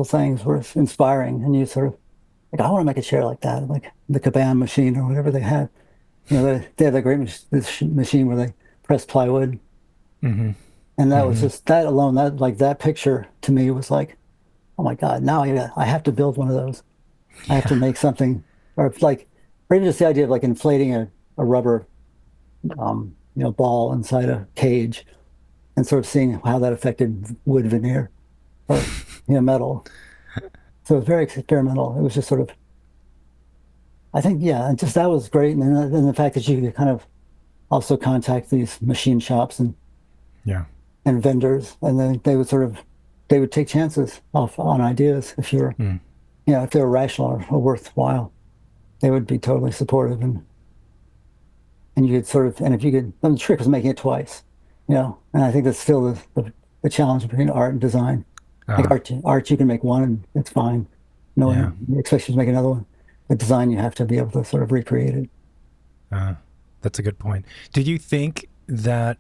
things were inspiring. And you sort of like, I want to make a chair like that, like the Caban machine or whatever they had. They had that great this machine where they press plywood. Hmm. And that was Hmm. just that alone, that like that picture to me was like, oh my God, now I have to build one of those. I have to Yeah. make something, or even just the idea of like inflating a rubber, ball inside a cage and sort of seeing how that affected wood veneer or, metal. So it was very experimental. It was just sort of, I think, yeah, and just that was great. And then the fact that you could kind of also contact these machine shops Yeah. and vendors, and then they would take chances off on ideas if you're, Mm. if they were rational or worthwhile. They would be totally supportive, and you could sort of, and if you could, and the trick was making it twice, and I think that's still the challenge between art and design. Like Uh, art you can make one and it's fine. No yeah. one expects you to make another one. But design, you have to be able to sort of recreate it. Uh, that's a good point. Did you think that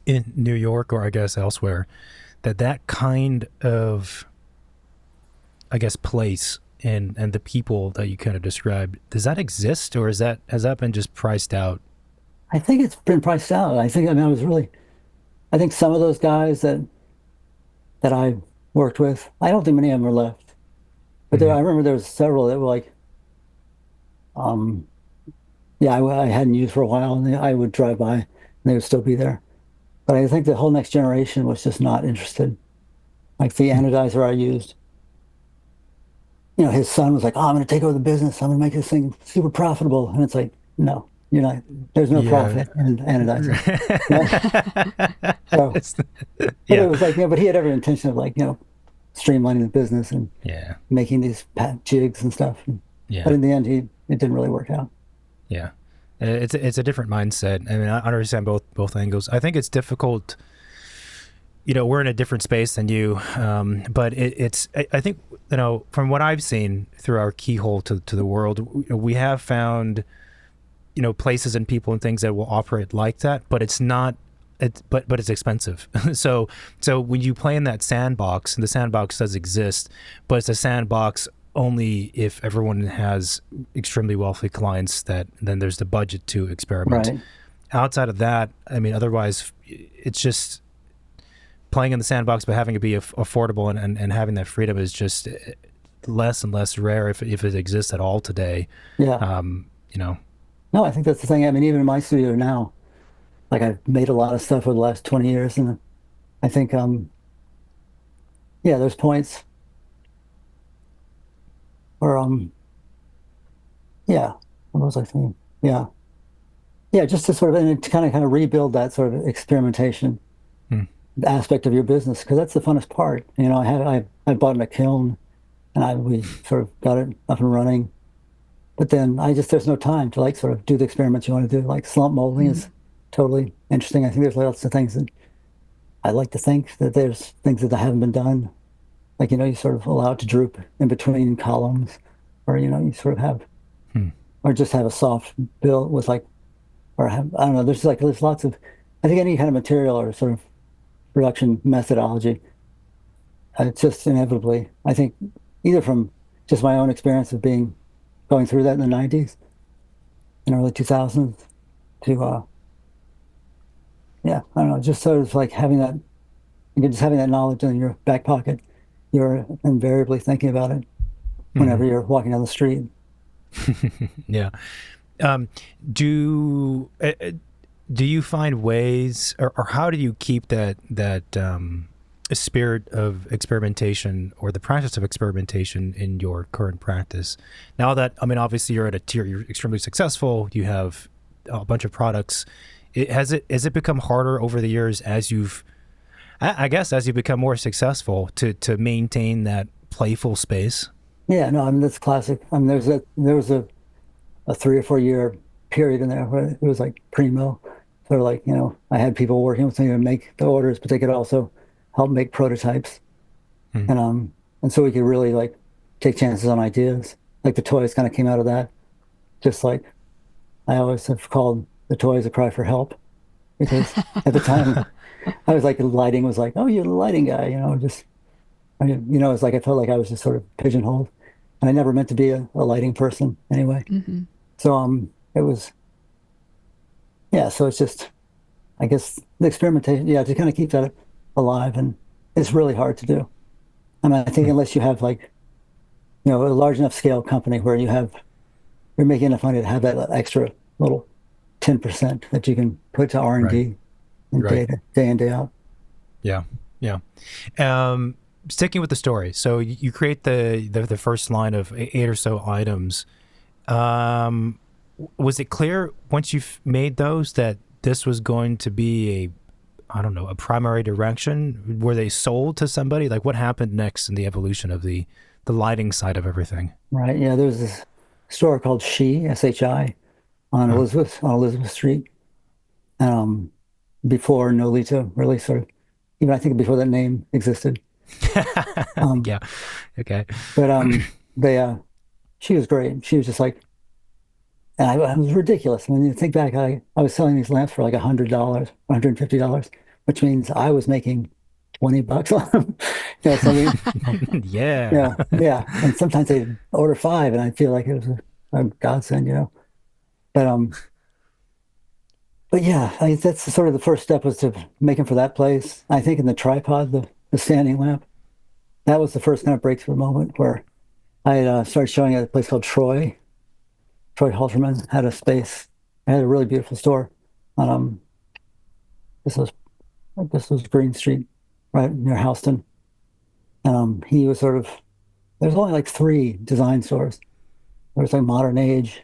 in New York, or I guess elsewhere, that kind of, I guess, place and the people that you kind of described, does that exist, or has that been just priced out? I think it's been priced out. I mean, I think some of those guys that I worked with, I don't think many of them are left. But Mm-hmm. I remember there was several that were like, um, yeah, I hadn't used for a while, and I would drive by, and they would still be there. But I think the whole next generation was just not interested. Like the anodizer I used, his son was like, "Oh, I'm going to take over the business. I'm going to make this thing super profitable." And it's like, no, you're not. There's no Yeah. profit in anodizing. Yeah. So, It's- but it yeah. was like, but he had every intention of like, streamlining the business and Yeah. making these jigs and stuff. But Yeah. in the end, it didn't really work out. Yeah. It's a different mindset. I mean, I understand both angles. I think it's difficult. We're in a different space than you, but I think from what I've seen through our keyhole to the world, we have found places and people and things that will operate like that, but it's not. But it's expensive. So when you play in that sandbox, and the sandbox does exist, but it's a sandbox only if everyone has extremely wealthy clients, that then there's the budget to experiment. Right. Outside of that, I mean, otherwise it's just playing in the sandbox, but having it be affordable, and having that freedom is just less and less rare, if it exists at all today. Yeah. Um, you know, No, I think that's the thing. I mean, even in my studio now, like I've made a lot of stuff over the last 20 years, and I think, yeah, there's points where, yeah, what was I thinking? Yeah. Yeah, just to sort of, and to kind of rebuild that sort of experimentation hmm, aspect of your business, because that's the funnest part. I bought in a kiln, and we sort of got it up and running. But then there's no time to like sort of do the experiments you want to do. Like slump molding is totally interesting. I think there's lots of things that I like to think that there's things that haven't been done. Like, you sort of allow it to droop in between columns, or, you sort of have, hmm, or just have a soft build with like, or have, I don't know, there's lots of, I think any kind of material or sort of production methodology, it's just inevitably, I think, either from just my own experience of going through that in the 90s and early 2000s to, yeah, I don't know, just sort of like just having that knowledge in your back pocket, you're invariably thinking about it hmm. whenever you're walking down the street. Yeah. Um, do do you find ways, or how do you keep that spirit of experimentation, or the practice of experimentation, in your current practice? Now that, I mean, obviously you're at a tier, you're extremely successful, you have a bunch of products. Has it become harder over the years as you've, I guess, as you become more successful, to maintain that playful space? Yeah, no, I mean, that's classic. I mean, there was a 3 or 4 year period in there where it was like primo. they're like, I had people working with me to make the orders, but they could also help make prototypes. Hmm. And so we could really like take chances on ideas. Like the toys kind of came out of that. Just like I always have called the toys a cry for help because at the time I was like, the lighting was like, oh, you're the lighting guy, just, it's like I felt like I was just sort of pigeonholed. And I never meant to be a lighting person anyway. Hmm. So it was, yeah, so it's just, I guess the experimentation, yeah, to kind of keep that alive. And it's really hard to do. I mean, I think Hmm. unless you have like, a large enough scale company where you're making enough money to have that extra little 10% that you can put to Right. R&D and Right. day in, day out. Yeah. Yeah. Um, Sticking with the story. So you create the first line of eight or so items. Um, was it clear once you've made those that this was going to be a, I don't know, a primary direction? Were they sold to somebody? Like what happened next in the evolution of the lighting side of everything? Right. Yeah, there's this store called SHI, Uh, on Elizabeth Street. Um, before Nolita really sort of, even I think before that name existed. Um, yeah. Okay. but they she was great. She was just like, and I was ridiculous. When you think back, I was selling these lamps for like $100, $150, which means I was making 20 bucks on them. Something, Yeah. yeah. And sometimes they order five, and I feel like it was a godsend. But But yeah, that's sort of the first step was to make them for that place. I think in the tripod, the standing lamp, that was the first kind of breakthrough moment where I had started showing at a place called Troy. Troy Halterman had a space. I had a really beautiful store on this was this was Green Street, right near Houston. And he was sort of there's only like three design stores. There was like Modern Age,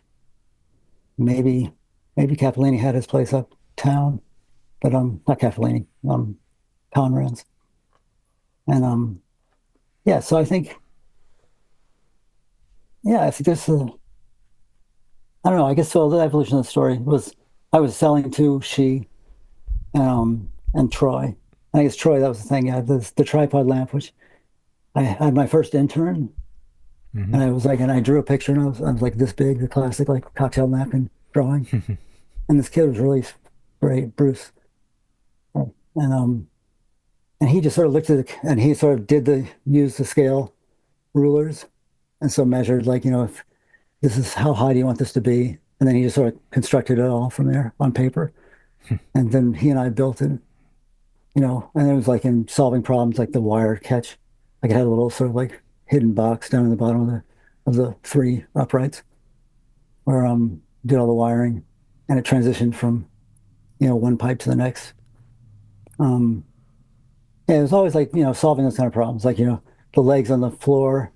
maybe Capellini had his place uptown, but not Capellini, Conrad's. And yeah, so I think I think this I don't know, I guess so the evolution of the story was I was selling to and Troy. I guess Troy, that was the thing. Yeah, the tripod lamp, which I had my first intern, Hmm. and I was like, and I drew a picture, and I was like this big, the classic like cocktail napkin drawing, and this kid was really great, Bruce, and he just sort of looked at it, and he sort of did use the scale rulers, and so measured like if this is how high do you want this to be, and then he just sort of constructed it all from there on paper, and then he and I built it, and it was like in solving problems like the wire catch. Like it had a little sort of like hidden box down in the bottom of the three uprights where did all the wiring and it transitioned from, one pipe to the next. Um yeah, it was always like, solving those kind of problems. Like, the legs on the floor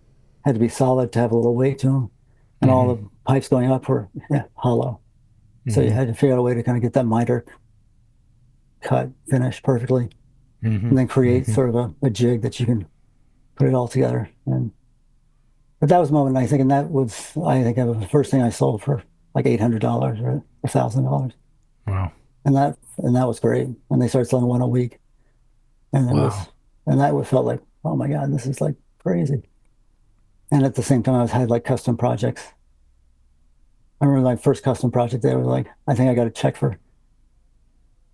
had to be solid to have a little weight to them. And all Hmm. the pipes going up were hollow. So you Hmm. had to figure out a way to kind of get that miter cut, finish perfectly, Hmm. and then create Hmm. sort of a jig that you can put it all together. And but that was a moment I think, and that was that was the first thing I sold for like $800 or $1,000, Wow. and that was great. And they started selling one a week, and it was Wow. and that was felt like, oh my God, this is like crazy. And at the same time, I was had like custom projects. I remember my first custom project. They were like, I think I got a check for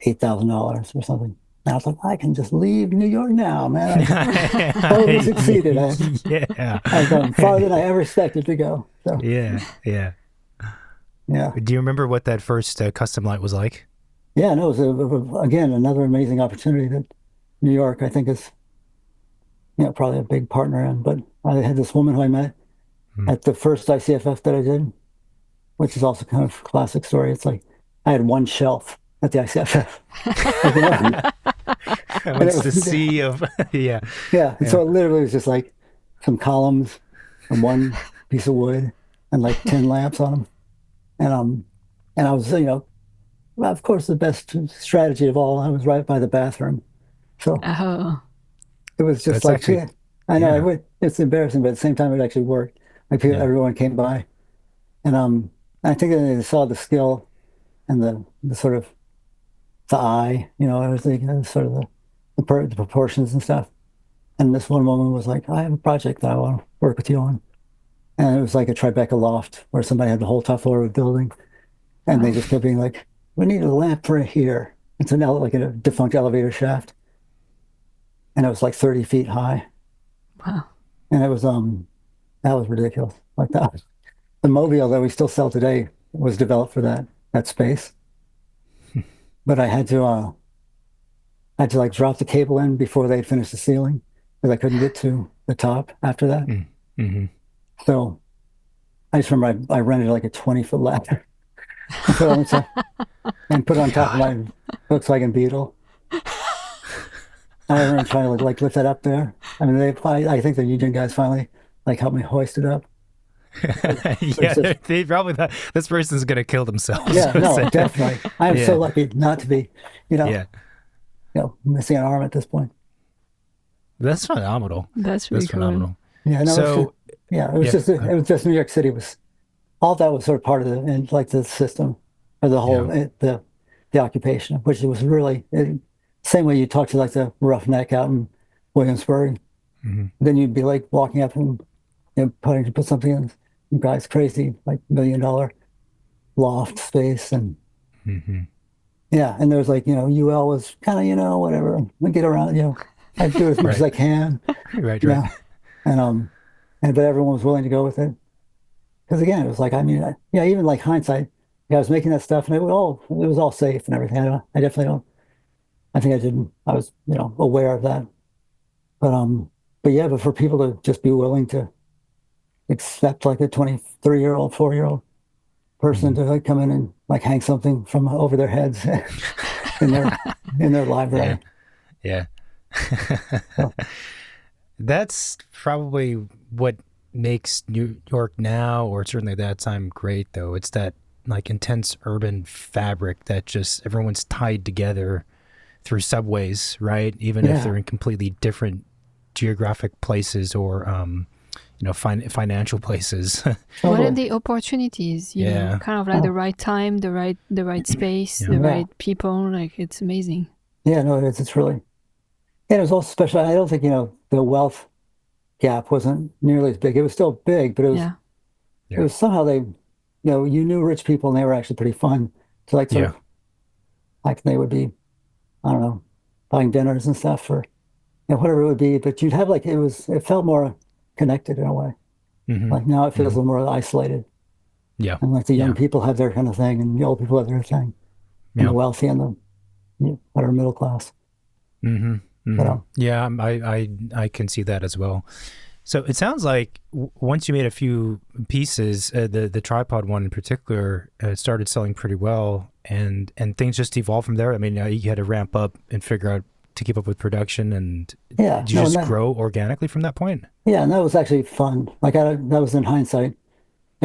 $8,000 or something. And I was like, I can just leave New York now, man. I just totally succeeded. Yeah. I've gone farther than I ever expected to go. So Yeah. Yeah. yeah. Do you remember what that first custom light was like? Yeah, no, it was again another amazing opportunity that New York, I think, is probably a big partner in. But I had this woman who I met Hmm. at the first ICFF that I did, which is also kind of a classic story. It's like I had one shelf at the ICFF, like and it Amongst the was sea of yeah. yeah, and Yeah. so it literally was just like some columns and one piece of wood and like 10 lamps on them, and I was well, of course the best strategy of all. I was right by the bathroom, so. Oh. It was just That's like, actually yeah, I know yeah. it's embarrassing, but at the same time, it actually worked. Like Yeah. everyone came by, and I think that they saw the skill and the sort of the eye, everything, sort of the proportions and stuff. And this one woman was like, I have a project that I want to work with you on. And it was like a Tribeca loft where somebody had the whole top floor of a building. And Wow. they just kept being like, we need a lamp right here. It's like a defunct elevator shaft. And it was like 30 feet high. Wow. And that was ridiculous. Like that. The mobile that we still sell today was developed for that space. But I had to like drop the cable in before they'd finished the ceiling because I couldn't get to the top after that. Mm-hmm. So I just remember I rented like a 20-foot ladder and put it on top of God. my Volkswagen Beetle. I remember trying to like lift that up there. I mean, I think the union guys finally like helped me hoist it up. But it's Yeah, just, they probably thought this person's gonna kill themselves. yeah, no, definitely. I am so Yeah, lucky not to be, you know, yeah. missing an arm at this point. That's phenomenal. That's really That's cool. phenomenal. Yeah, no, it's just, So, yeah, yeah, it was just New York City was all that was sort of part of and like the system or the yeah. whole the occupation, which was really same way you talk to like the roughneck out in Williamsburg. Hmm. Then you'd be like walking up and put something in some guy's crazy like $1 million loft space and Hmm. yeah, and there was like UL was kind of whatever we get around I do as much as Right, I can right, you right. know and but everyone was willing to go with it. Because again, it was like, I mean, yeah, even like hindsight, I was making that stuff and it was all safe and everything. I definitely don't, I think I didn't, I was, aware of that. But yeah, but for people to just be willing to accept like a 23-year-old, 4-year-old person Hmm. to like come in and like hang something from over their heads in their, in their Yeah, library. yeah. So, That's probably what makes New York now, or certainly that time, great. Though it's that like intense urban fabric that just everyone's tied together through subways, right? Even if yeah, they're in completely different geographic places or financial places. What are totally. the opportunities? Yeah, Kind of like the Oh, right time, the right space, yeah. the yeah. right people. Like it's amazing. Yeah, no, it is. It's really, and it was also special. I don't think, the wealth gap wasn't nearly as big. It was still big, but Yeah. it Yeah. was somehow you knew rich people and they were actually pretty fun to like sort Yeah. of like they would be, I don't know, buying dinners and stuff for whatever it would be. But you'd have like it felt more connected in a way. Hmm. Like now it feels Hmm. a little more isolated. Yeah. And like the young Yeah. people have their kind of thing and the old people have their thing and the Yeah. wealthy and the whatever middle class. Hmm. But Hmm. Yeah. I can see that as well. So it sounds like once you made a few pieces, the tripod one in particular started selling pretty well, and things just evolved from there. I mean, you had to ramp up and figure out to keep up with production, and yeah, did you no, just grow organically from that point? yeah, and that was actually fun. Like that was in hindsight,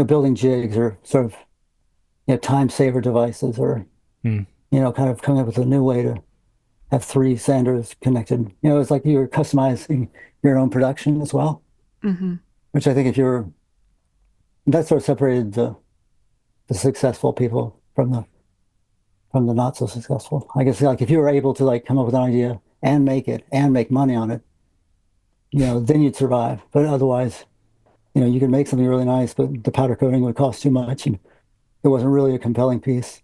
building jigs or sort of time saver devices or Mm. kind of coming up with a new way to have three sanders connected. It's like you were customizing your own production as well, Mm-hmm. which I think that sort of separated the successful people from the not so successful. I guess like if you were able to like come up with an idea and make it and make money on it, then you'd survive. But otherwise, you could make something really nice, but the powder coating would cost too much and it wasn't really a compelling piece.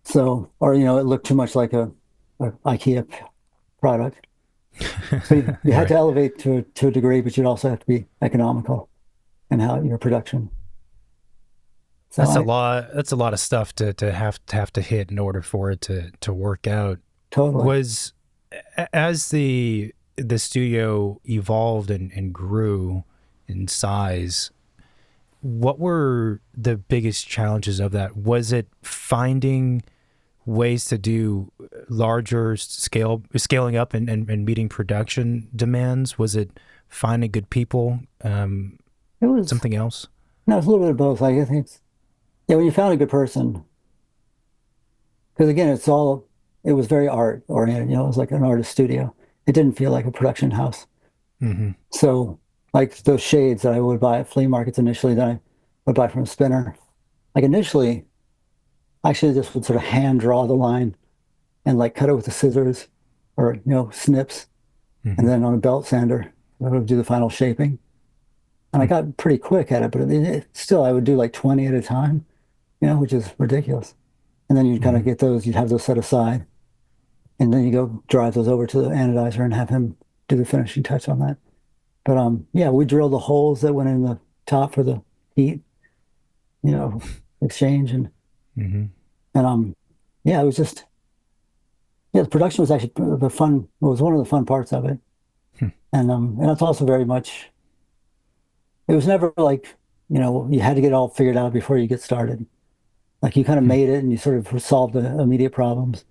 So, or it looked too much like a IKEA product. So you had to Right. elevate to a degree, but you'd also have to be economical in how your production. So That's a I lot. That's a lot of stuff to have to hit in order for it to work out. totally. Was as the studio evolved and grew in size, what were the biggest challenges of that? Was it finding ways to do larger scaling up and meeting production demands? Was it finding good people? It was Something else? no, it's a little bit of both. Like I think yeah, when you found a good person, because again, it was very art oriented. It was like an artist studio. It didn't feel like a production house. Hmm. So like those shades that I would buy at flea markets initially, that I would buy from a spinner. Like initially, I actually just would sort of hand draw the line and like cut it with the scissors or, snips. And Hmm. then on a belt sander, I would do the final shaping. And I got pretty quick at it, but still, I would do like 20 at a time, which is ridiculous. And then you'd kind of Hmm. get those, you'd have those set aside. And then you go drive those over to the anodizer and have him do the finishing touch on that. But yeah, we drilled the holes that went in the top for the heat, you know, exchange Hmm. and yeah, it was just yeah, the production was actually the fun it was one of the fun parts of it. And it's also very much it was never like, you had to get it all figured out before you get started. Like you kind of made it and you sort of solved the immediate problems.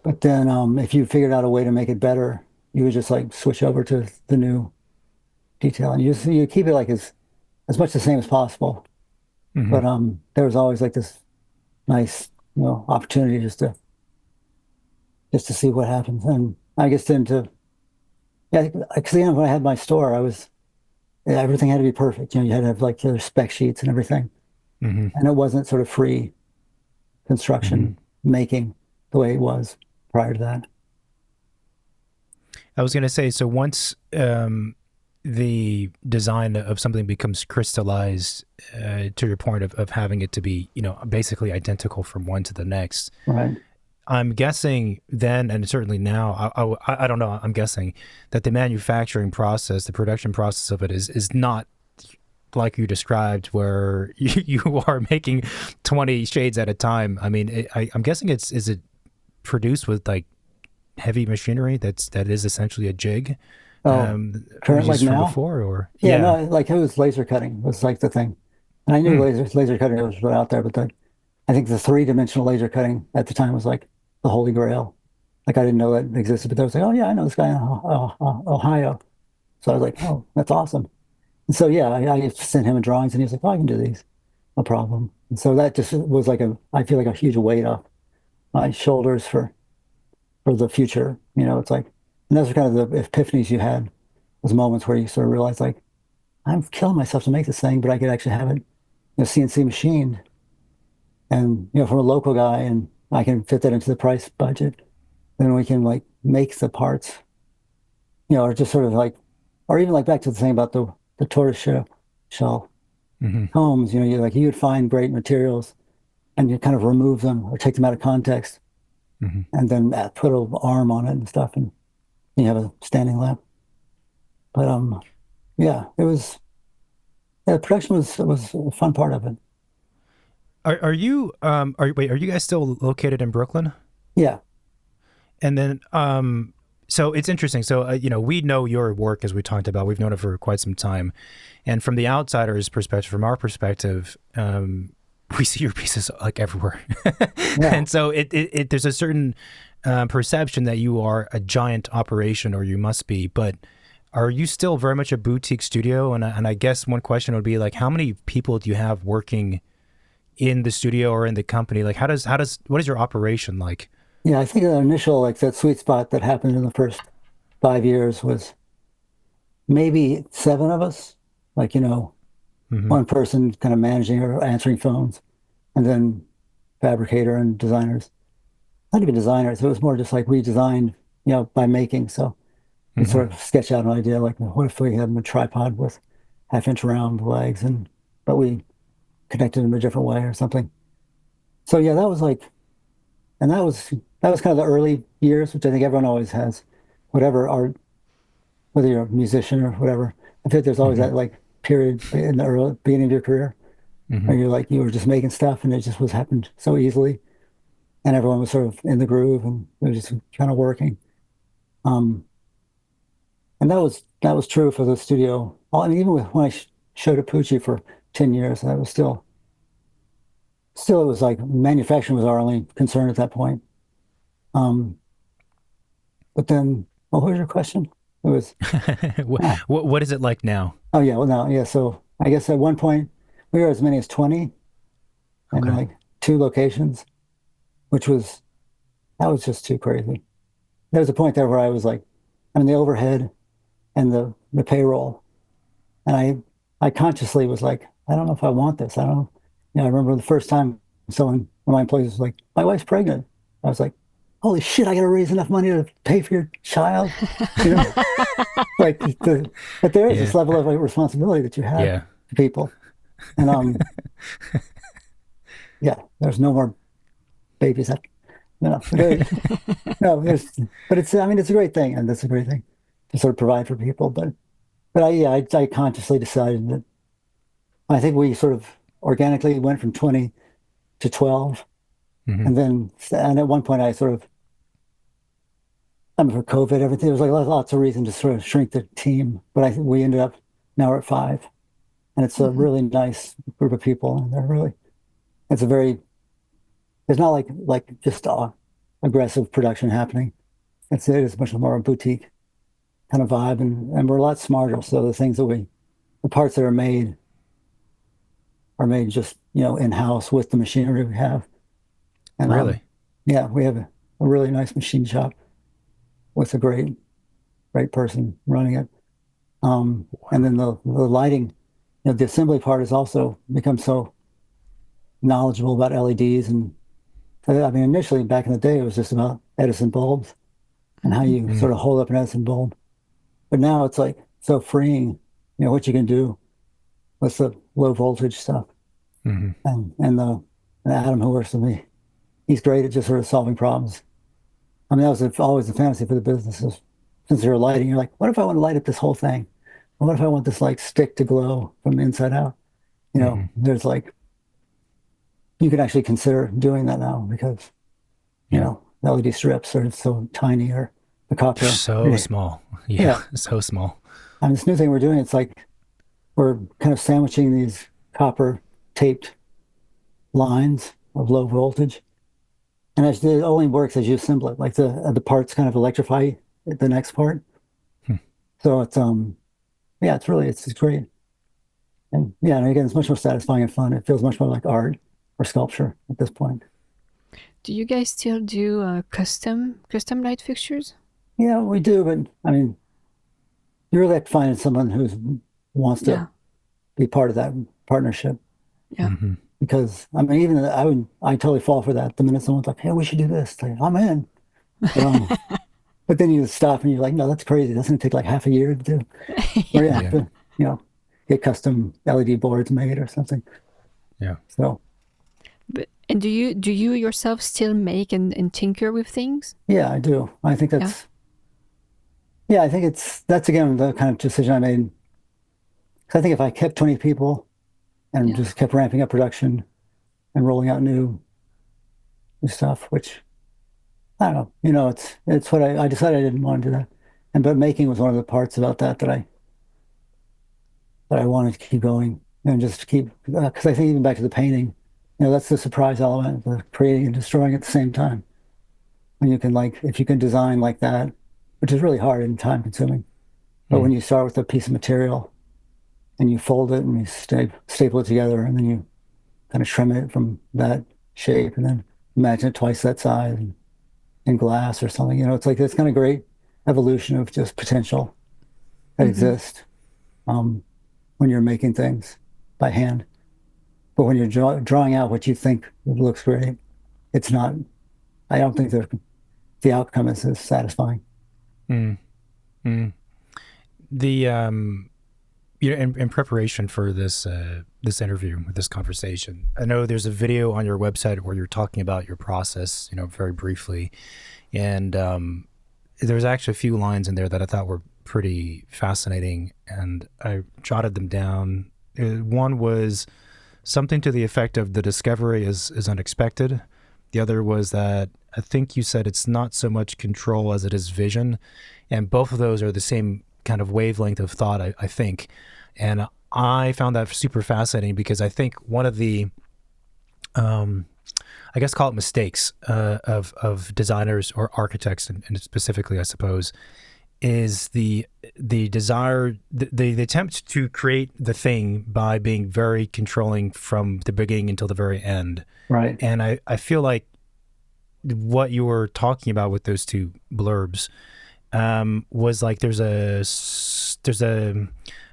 But then if you figured out a way to make it better, you would just like switch over to the new detail and you keep it like as much the same as possible. Hmm. But there was always like this nice, opportunity just to see what happens. And I guess then to yeah, because when I had my store, yeah, everything had to be perfect. You had to have like your spec sheets and everything, Hmm. and it wasn't sort of free Hmm. construction making the way it was prior to that. I was going to say, so once the design of something becomes crystallized to your point of having it to be, basically identical from one to the next, Right. I'm guessing then, and certainly now, I don't know, I'm guessing that the manufacturing process, the production process of it is not like you described, where you are making 20 shades at a time. I mean, I'm guessing is it produced with like heavy machinery that is essentially a jig Oh, current like used from now? before, or Yeah, yeah. no, like it was laser cutting was like the thing. And I knew Hmm. laser cutting was out there, but I think the three-dimensional laser cutting at the time was like the holy grail. Like I didn't know that existed, but they was like, oh yeah, I know this guy in Ohio. So I was like, oh, that's awesome. And so yeah, I sent him drawings, and he was like, oh, I can do these, no problem. And so that just was like I feel like a huge weight off my shoulders for the future. It's like, and those are kind of the epiphanies you had, those moments where you sort of realize like, I'm killing myself to make this thing, but I could actually have it, CNC machined and, from a local guy, and I can fit that into the price budget. Then we can like make the parts, or just sort of like, or even like back to the thing about the tortoise shell Hmm. homes, you'd find great materials and you kind of remove them or take them out of context Hmm. and then put an arm on it and stuff, and you have a standing lamp. But yeah, it was yeah, the production was a fun part of it. Are you are you guys still located in Brooklyn? Yeah. And then so it's interesting. So we know your work, as we talked about. We've known it for quite some time, and from the outsider's perspective, from our perspective, we see your pieces like everywhere. Yeah. And so there's a certain perception that you are a giant operation, or you must be. But are you still very much a boutique studio? And I guess one question would be like, how many people do you have working in the studio or in the company? Like, what is your operation like? Yeah, I think the initial like that sweet spot that happened in the first 5 years was maybe seven of us, like, Hmm. one person kind of managing or answering phones, and then fabricator and designers. Not even designers, it was more just like we designed, by making. So we Hmm. sort of sketch out an idea like, what if we had a tripod with half-inch round legs, but we connected them a different way or something. So yeah, that was like, and that was kind of the early years, which I think everyone always has, whatever art, whether you're a musician or whatever. I think there's always Hmm. that like period in the early beginning of your career Hmm. where you were just making stuff and it just was happened so easily, and everyone was sort of in the groove and it was just kind of working. Um, and that was true for the studio. Well, I mean, even when I showed at Pucci for 10 years, that was still it was like manufacturing was our only concern at that point. Um, but then, well, what was your question? It was, what, ah, what is it like now? oh yeah, well now, yeah. So I guess at one point we were as many as 20 and Okay. like two locations, which that was just too crazy. There was a point there where I was like, I mean, the overhead and the payroll, and I consciously was like, I don't know if I want this. I don't know. I remember the first time one of my employees was like, my wife's pregnant. I was like, holy shit, I got to raise enough money to pay for your child. You know, like but there is Yeah. this level of like responsibility that you have Yeah. to people. And yeah, there's no more babies. There, no, but it's, I mean, it's a great thing. And that's a great thing to sort of provide for people. But I consciously decided that I think we sort of organically went from 20 to 12. Hmm. And at one point I sort of, I mean, for COVID, everything, there was like lots of reason to sort of shrink the team. But I think we ended up, now we're at 5. And it's a Hmm. really nice group of people. And they're really, it's a very, it's not like just aggressive production happening. It is much more a boutique kind of vibe. And we're a lot smarter. So the things that the parts that are made just, in-house with the machinery we have. And Really? yeah, we have a really nice machine shop with a great person running it. And Wow. then the lighting, the assembly part has also become so knowledgeable about LEDs. And I mean, initially back in the day, it was just about Edison bulbs and how you Mm-hmm. sort of hold up an Edison bulb. But now it's like so freeing, what you can do with the low voltage stuff. Hmm. And Adam who works with me, he's great at just sort of solving problems. I mean, that was always the fantasy for the businesses. Since you're lighting, you're like, what if I want to light up this whole thing? Or what if I want this like stick to glow from the inside out? Hmm. There's like, you can actually consider doing that now because, Yeah. LED strips are so tiny or the They're copper. so small. Yeah. Yeah. So small. And this new thing we're doing, it's like we're kind of sandwiching these copper taped lines of low voltage. And it only works as you assemble it. Like the parts kind of electrify the next part. Hmm. So yeah, it's great. And yeah, and again, it's much more satisfying and fun. It feels much more like art or sculpture at this point. Do you guys still do custom light fixtures? Yeah, we do, but I mean, you really have to find someone who wants to Yeah, be part of that partnership. yeah. Hmm. Because I mean, even I totally fall for that. The minute someone's like, "Hey, we should do this," like, I'm in. But but then you stop and you're like, "No, that's crazy. That's going to take like half a year to do." Or you Yeah. have Yeah. to, you know, get custom LED boards made or something. Yeah. So But and do you yourself still make and tinker with things? yeah, I do. Yeah. I think that's again the kind of decision I made. 'Cause I think if I kept 20 people and Yeah. just kept ramping up production and rolling out new stuff, which I don't know, it's what I decided I didn't want to do that. But making was one of the parts about that I wanted to keep going and just keep, because I think even back to the painting, that's the surprise element, the creating and destroying at the same time. When you can like, if you can design like that, which is really hard and time consuming. But Mm. when you start with a piece of material and you fold it and you staple it together and then you kind of trim it from that shape and then imagine it twice that size in glass or something, it's like this kind of great evolution of just potential that Mm-hmm. exists um, when you're making things by hand. But when you're drawing out what you think looks great, it's not, I don't think the outcome is as satisfying. Mm. Mm. The in preparation for this interview, this conversation, I know there's a video on your website where you're talking about your process, very briefly, and there's actually a few lines in there that I thought were pretty fascinating, and I jotted them down. One was something to the effect of the discovery is unexpected. The other was that I think you said it's not so much control as it is vision. And both of those are the same kind of wavelength of thought, I think. And I found that super fascinating because I think one of the, um, I guess call it mistakes of designers or architects, and specifically, I suppose, is the desire, the attempt to create the thing by being very controlling from the beginning until the very end. Right. And I feel like what you were talking about with those two blurbs was like there's an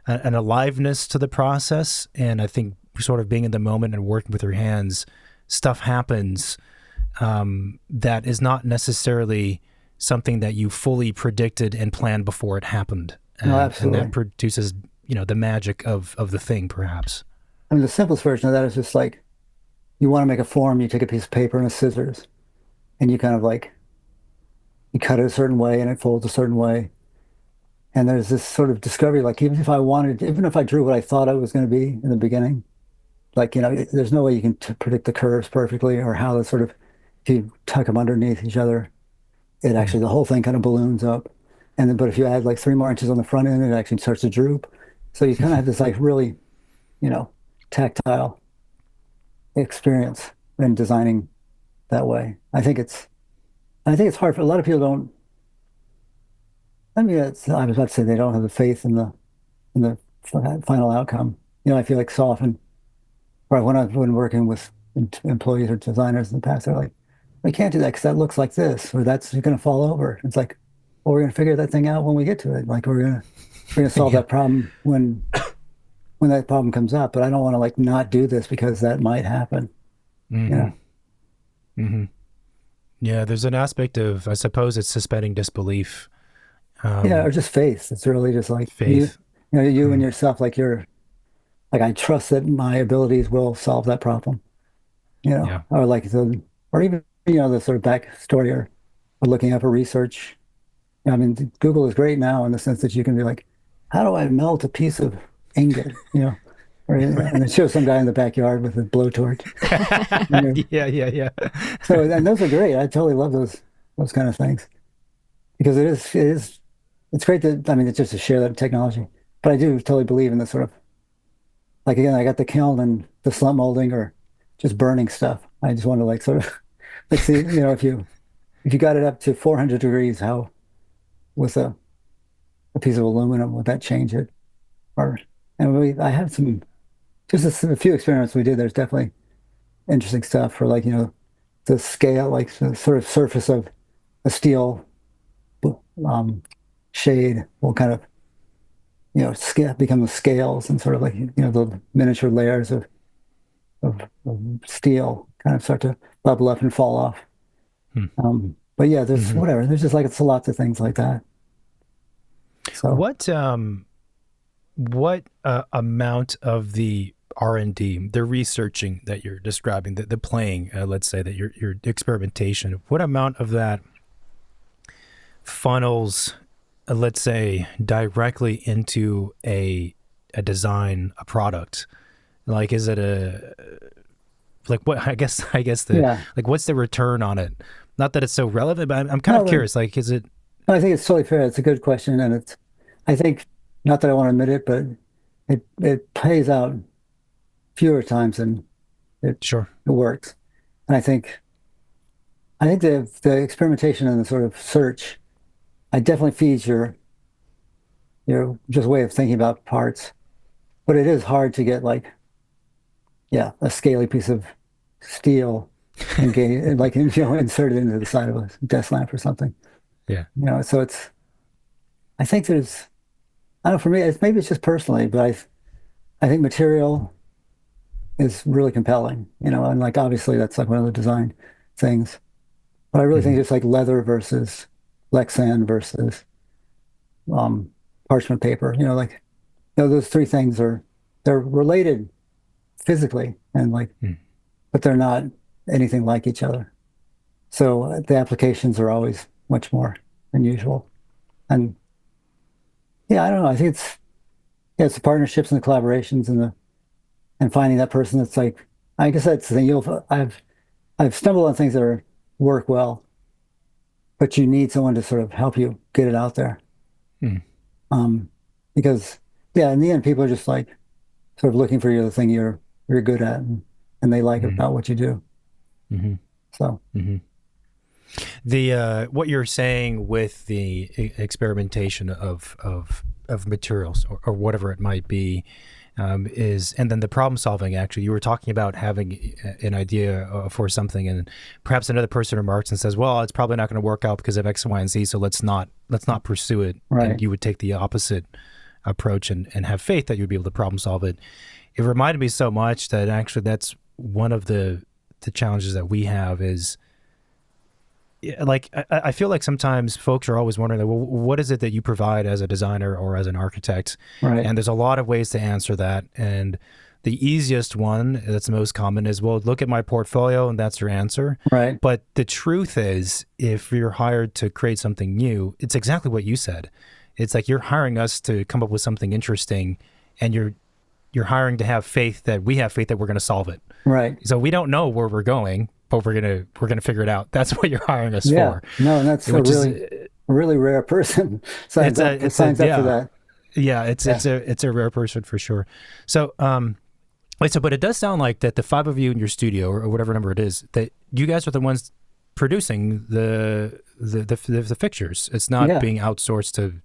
aliveness to the process, and I think sort of being in the moment and working with your hands, stuff happens that is not necessarily something that you fully predicted and planned before it happened, No, and that absolutely. produces the magic of the thing, perhaps. I mean, the simplest version of that is just like you want to make a form, you take a piece of paper and a scissors, and you kind of like you cut it a certain way and it folds a certain way. And there's this sort of discovery, like even if I drew what I thought it was going to be in the beginning, like, there's no way you can t predict the curves perfectly or how the sort of, if you tuck them underneath each other, it Mm. actually, the whole thing kind of balloons up. And then, but if you add like 3 more inches on the front end, it actually starts to droop. So you kind of have this like really, you know, tactile experience in designing that way. I think it's hard for a lot of people don't, I mean, I was about to say they don't have the faith in the final outcome. I feel like so often, right, when I've been working with employees or designers in the past, they're like, we can't do that because that looks like this, or that's going to fall over. It's like, well, we're going to figure that thing out when we get to it. Like we're going to solve Yeah. that problem when that problem comes up. But I don't want to like not do this because that might happen. You Hmm. know? Hmm. Yeah, there's an aspect of, I suppose, it's suspending disbelief, Yeah, or um, just faith. It's really just like faith. you and Mm. yourself, like like I trust that my abilities will solve that problem. Yeah. Or like or even the sort of backstory or looking up a research. I mean, Google is great now in the sense that you can be like, how do I melt a piece of ingot? Or and it shows some guy in the backyard with a blowtorch. Yeah, yeah, yeah. So and those are great. I totally love those kind of things because it's great that I mean it's just to share that technology. But I do totally believe in the sort of like again, I got the kiln and the slump molding or just burning stuff. I just want to like sort of let's see, if you got it up to 400 degrees, how with a piece of aluminum, would that change it? Or and I have some just a few experiments we did. There's definitely interesting stuff for like, the scale, like the sort of surface of a steel um, shade will kind of, scale, become the scales and sort of like, the miniature layers of steel kind of start to bubble up and fall off. Hmm. But yeah, there's Hmm. whatever. There's just like it's lots of things like that. So What amount of the R&D, the researching that you're describing, the playing, let's say that your experimentation, what amount of that funnels, let's say, directly into a design, a product? Like, is it like what? I guess the yeah, like, what's the return on it? Not that it's so relevant, but I'm kind no, of curious. Like, is it I think it's totally fair. It's a good question, and I think not that I want to admit it, but it pays out fewer times than it sure? it works. And I think the experimentation and the sort of search, I definitely feeds your just way of thinking about parts. But it is hard to get like, yeah, a scaly piece of steel and gain like inserted into the side of a desk lamp or something. Yeah. So I think I don't know, for me, maybe it's just personally, but I think material is really compelling, and like obviously that's like one of the design things. But I really think Hmm. it's like leather versus Lexan versus um, parchment paper. Like those three things they're related physically and like, Hmm. but they're not anything like each other. So the applications are always much more unusual. And yeah, I don't know. I think it's the partnerships and the collaborations and finding that person that's like, I guess that's the thing. I've stumbled on things that work well, but you need someone to sort of help you get it out there. Hmm. Um, because yeah, in the end, people are just like sort of looking for you the thing you're good at and they like Hmm. about what you do. Hmm. So Hmm. The what you're saying with the experimentation of materials or whatever it might be, is, and then the problem solving. Actually, you were talking about having an idea for something, and perhaps another person remarks and says, "Well, it's probably not going to work out because of X, Y, and Z. So let's not pursue it." And right. you would take the opposite approach and have faith that you'd be able to problem solve it. It reminded me so much that actually that's one of the challenges that we have is like I feel like sometimes folks are always wondering, like, well, what is it that you provide as a designer or as an architect? Right. And there's a lot of ways to answer that. And the easiest one that's the most common is, well, look at my portfolio and that's your answer. Right. But the truth is, if you're hired to create something new, it's exactly what you said. It's like you're hiring us to come up with something interesting, and you're hiring to have faith that we have faith that we're going to solve it. Right. So we don't know where we're going, but we're gonna figure it out. That's what you're hiring us Yeah. for. No, and that's Which is a really rare person signs up for that. Yeah, it's a rare person for sure. So wait, so but it does sound like that the five of you in your studio, or whatever number it is, that you guys are the ones producing the fixtures. It's not being outsourced to,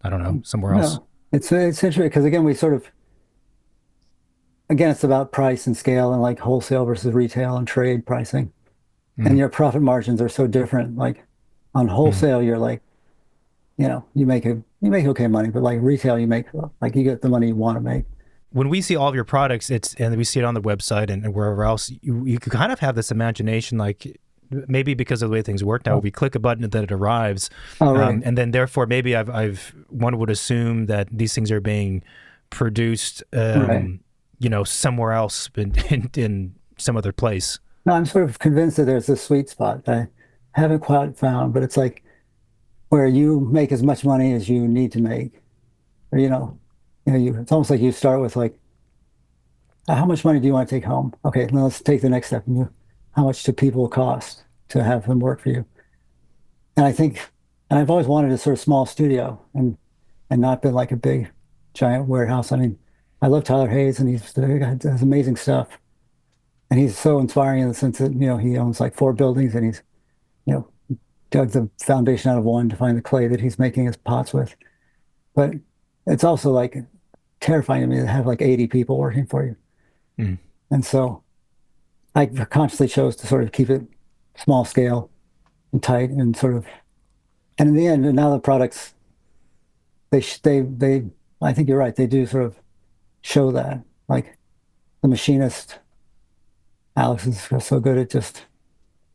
I don't know, somewhere else. No, it's interesting because again, it's about price and scale and like wholesale versus retail and trade pricing. And your profit margins are so different. Like on wholesale, you're like, you make okay money, but like retail, you get the money you want to make. When we see all of your products, and we see it on the website and wherever else, you kind of have this imagination, like maybe because of the way things work now, we click a button and then it arrives. Oh, right. And then therefore maybe one would assume that these things are being produced, Right. Somewhere else in some other place. No, I'm sort of convinced that there's this sweet spot that I haven't quite found, but it's like where you make as much money as you need to make. Or, it's almost like you start with like, how much money do you want to take home? Okay, now let's take the next step. How much do people cost to have them work for you? And and I've always wanted a sort of small studio and not been like a big giant warehouse. I mean, I love Tyler Hayes and he does amazing stuff. And he's so inspiring in the sense that, he owns like 4 buildings and he's, dug the foundation out of one to find the clay that he's making his pots with. But it's also like terrifying to me to have like 80 people working for you. Mm. And so I consciously chose to sort of keep it small scale and tight and and in the end, now the products, I think you're right. They do sort of show that, like the machinist, Alex is so good at just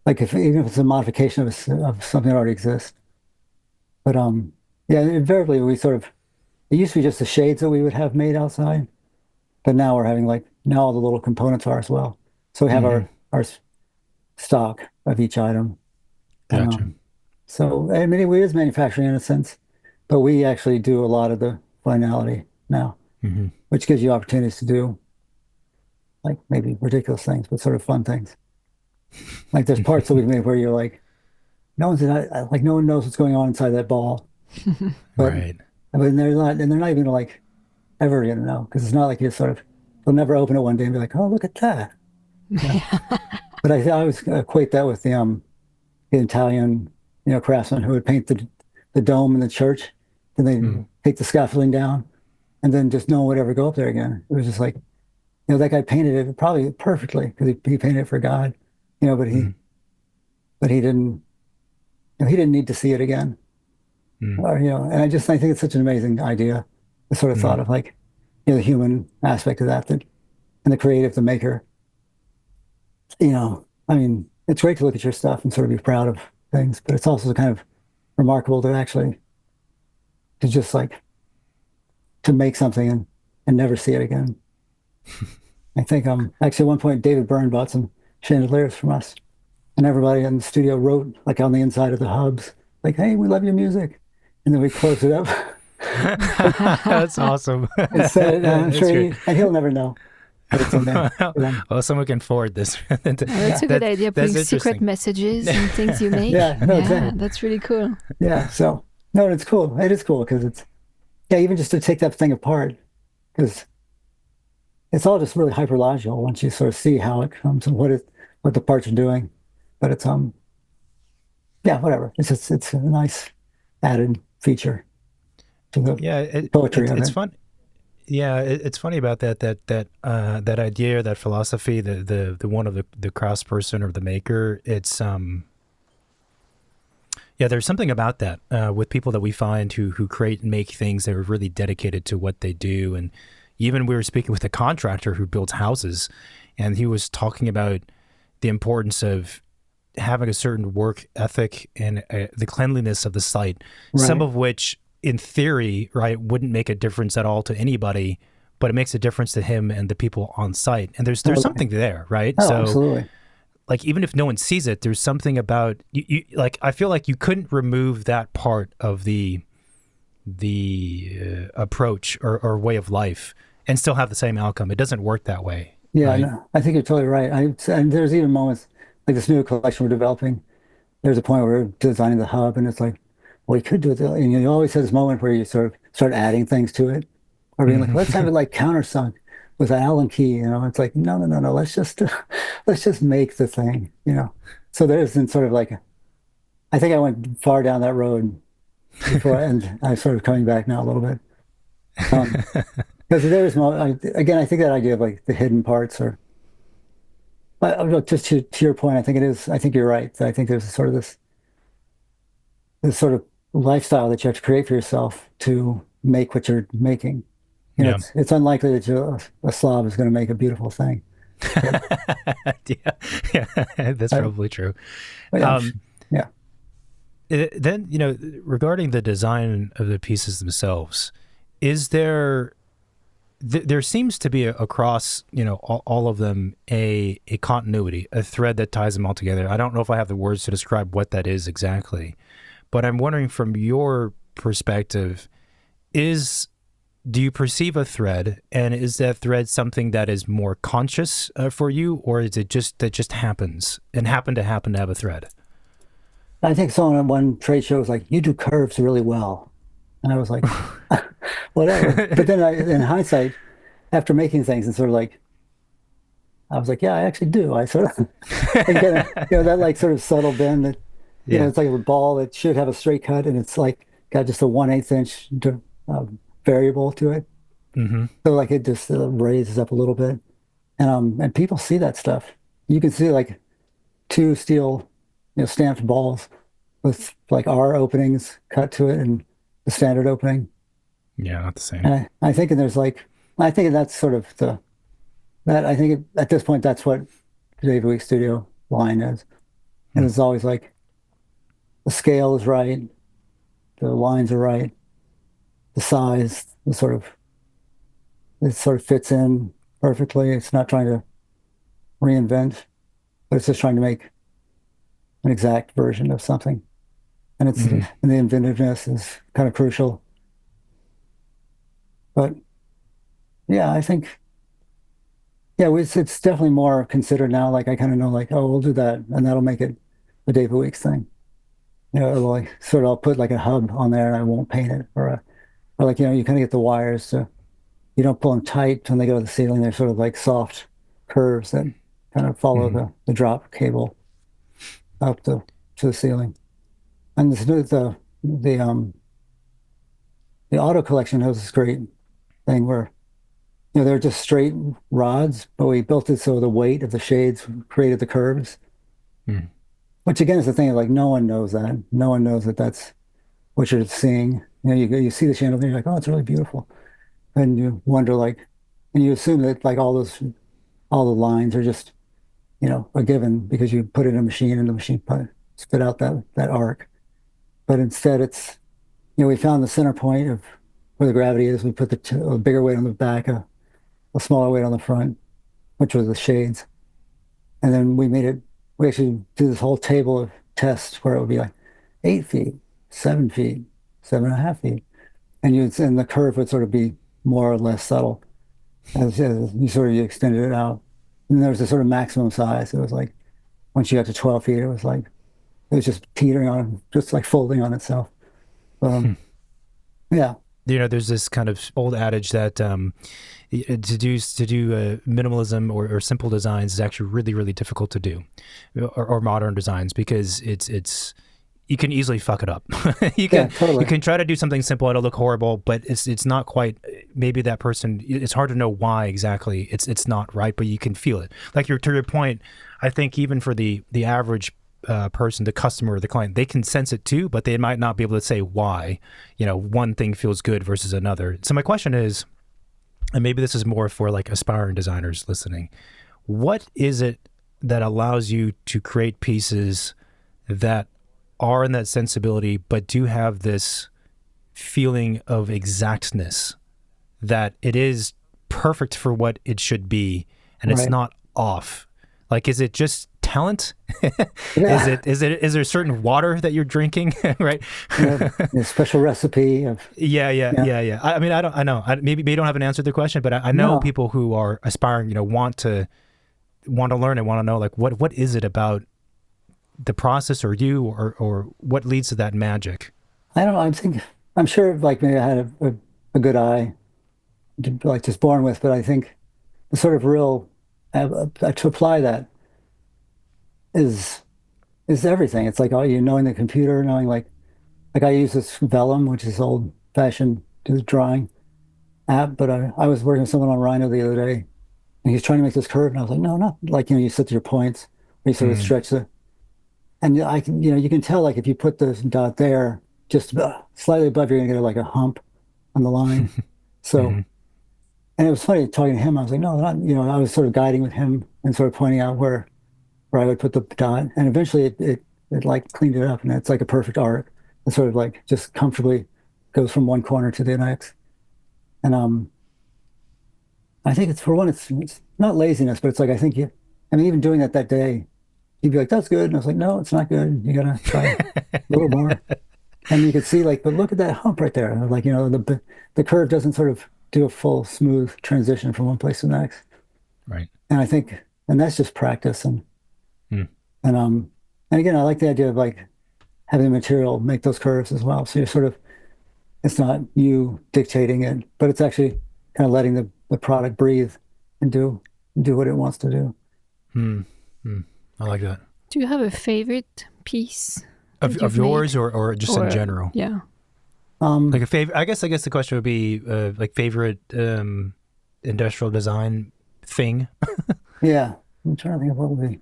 like even if it's a modification of something that already exists. But yeah, invariably it used to be just the shades that we would have made outside, but now we're having now all the little components are as well. So we have our stock of each item. Gotcha. So I mean, it is manufacturing in a sense, but we actually do a lot of the finality now, which gives you opportunities to do like maybe ridiculous things, but sort of fun things. Like there's parts that we've made where you're like, no one knows what's going on inside that ball. But right. I mean, they're not even like ever gonna know because it's not like they'll never open it one day and be like, oh, look at that. Yeah. But I always equate that with the Italian, craftsman who would paint the dome in the church, then they take the scaffolding down, and then just no one would ever go up there again. It was just like, that guy painted it probably perfectly because he painted it for God, but he didn't, he didn't need to see it again. Or, and I think it's such an amazing idea, the sort of thought of like, the human aspect of that and the creative, the maker. I mean, it's great to look at your stuff and sort of be proud of things, but it's also kind of remarkable to just like to make something and never see it again. I think actually at one point David Byrne bought some chandeliers from us, and everybody in the studio wrote like on the inside of the hubs, like, "Hey, we love your music," and then we closed it up. That's awesome. And he'll never know. But it's in there. Well, someone can forward this. That's a good idea. Putting secret messages and things you make. Exactly. That's really cool. Yeah. So no, it's cool. It is cool because even just to take that thing apart, because it's all just really hyperlogical once you sort of see how it comes and what the parts are doing. But it's whatever. It's a nice added feature to the poetry of it. It's fun. Yeah, it's funny about that idea, that philosophy, the one of the craftsperson or the maker. It's there's something about that with people that we find who create and make things that are really dedicated to what they do. And even we were speaking with a contractor who builds houses, and he was talking about the importance of having a certain work ethic and the cleanliness of the site, some Right. of which in theory, right, wouldn't make a difference at all to anybody, but it makes a difference to him and the people on site. And there's Totally. something there, right? Oh, So absolutely. like even if no one sees it, there's something about you like I feel like you couldn't remove that part of the approach or way of life and still have the same outcome. It doesn't work that way, Yeah, right? no, I think you're totally right. And there's even moments like this new collection we're developing. There's a point where we're designing the hub, and it's like, well, you could do it. And you always have this moment where you sort of start adding things to it, or being like, let's have it like countersunk with an Allen key. It's like, no, no, no, no. Let's just let's just make the thing. So there isn't sort of like, I think I went far down that road before, and I'm sort of coming back now a little bit. Um, because again, I think that idea of like the hidden parts are, but just to your point, I think it is. I think you're right. I think there's sort of this sort of lifestyle that you have to create for yourself to make what you're making. Yeah. It's unlikely that a slob is going to make a beautiful thing. But, Yeah, yeah, that's I, probably true. but yeah, Um, yeah. then, regarding the design of the pieces themselves, is there there seems to be across all of them a continuity, a thread that ties them all together. I don't know if I have the words to describe what that is exactly, but I'm wondering from your perspective, is do you perceive a thread, and is that thread something that is more conscious for you, or is it just that just happens and happen to have a thread? I think someone at one trade show was like, "You do curves really well," and I was like, "Whatever." But then, in hindsight, after making things, and sort of like, I was like, "Yeah, I actually do." I sort of, again, that like sort of subtle bend that, Yeah. it's like a ball that should have a straight cut, and it's like got just a 1/8 inch uh, variable to it. Mm-hmm. So like it just raises up a little bit, and people see that stuff. You can see like two steel, stamped balls with like R openings cut to it and the standard opening. Yeah, not the same. And I think there's like, I think that's sort of I think at this point, that's what the David Week Studio line is. And Hmm. it's always like the scale is right, the lines are right, the size, it sort of fits in perfectly. It's not trying to reinvent, but it's just trying to make an exact version of something. Hmm. And the inventiveness is kind of crucial. But yeah, I think, yeah, it's definitely more considered now. Like I kind of know, like, oh, we'll do that, and that'll make it a David Weeks thing. Like sort of I'll put like a hub on there, and I won't paint it, or like you kind of get the wires so you don't pull them tight when they go to the ceiling. They're sort of like soft curves that kind of follow Hmm. the drop cable up to the ceiling. And the um the auto collection has this great thing where they're just straight rods, but we built it so the weight of the shades created the curves. Hmm. Which again is the thing, like no one knows that. No one knows that that's what you're seeing. You see the chandelier, you're like, oh, it's really beautiful. And you wonder like, and you assume that like all the lines are just, a given because you put it in a machine and the machine spit out that arc. But instead it's, we found the center point of where the gravity is. We put a bigger weight on the back, a smaller weight on the front, which was the shades. And then we actually did this whole table of tests where it would be like 8 feet, 7 feet, 7.5 feet. And the curve would sort of be more or less subtle as you sort of extended it out. And there was a sort of maximum size. It was like, once you got to 12 feet, it was just teetering on, just like folding on itself. Hmm. Um, yeah, There's this kind of old adage that to do minimalism or simple designs is actually really really difficult to do, or modern designs, because it's you can easily fuck it up. you yeah, can you totally. can try to do something simple, it'll look horrible, but it's not quite. Maybe that person, it's hard to know why exactly it's not right, but you can feel it. Like to your point, I think even for the average person, the customer or the client, they can sense it too, but they might not be able to say why one thing feels good versus another. So my question is, and maybe this is more for like aspiring designers listening, what is it that allows you to create pieces that are in that sensibility, but do have this feeling of exactness, that it is perfect for what it should be, and it's Right. not off. Like, is it just talent? Yeah. Is there certain water that you're drinking? Right? Yeah. A special recipe of, yeah. Yeah. I mean, I know. Maybe you don't have an answer to the question, but I know No, people who are aspiring, want to learn and want to know, like, what is it about the process or you, or what leads to that magic? I don't know. I'm sure like maybe I had a good eye, like just born with, but I think the sort of real, to apply that is, is everything. It's like, oh, you knowing the computer, knowing like I use this Vellum, which is old fashioned drawing app, but I was working with someone on Rhino the other day and he's trying to make this curve. And I was like, no, not like, you set your points, where you sort of Mm, stretch and I can, you can tell like if you put the dot there, just slightly above, you're gonna get like a hump on the line. So, hmm and it was funny talking to him. I was like, no, not, I was sort of guiding with him and sort of pointing out where I would put the dot. And eventually it like cleaned it up and it's like a perfect arc. It sort of like just comfortably goes from one corner to the next. And I think it's for one, it's not laziness, but it's like I think I mean, even doing that day, he'd be like, "That's good," and I was like, "No, it's not good. You gotta try a little more." And you could see like, but look at that hump right there. Like the curve doesn't sort of do a full smooth transition from one place to the next. right. And I think, and that's just practice. Mm, And and again, I like the idea of like having the material make those curves as well. So you're sort of, it's not you dictating it, but it's actually kind of letting the product breathe and do what it wants to do. mm, mm. I like that. Do you have a favorite piece Of that you've yours, made? or just in Or general? yeah. Like Um, a favorite. I guess the question would be like favorite industrial design thing. yeah, I'm trying to think of what would be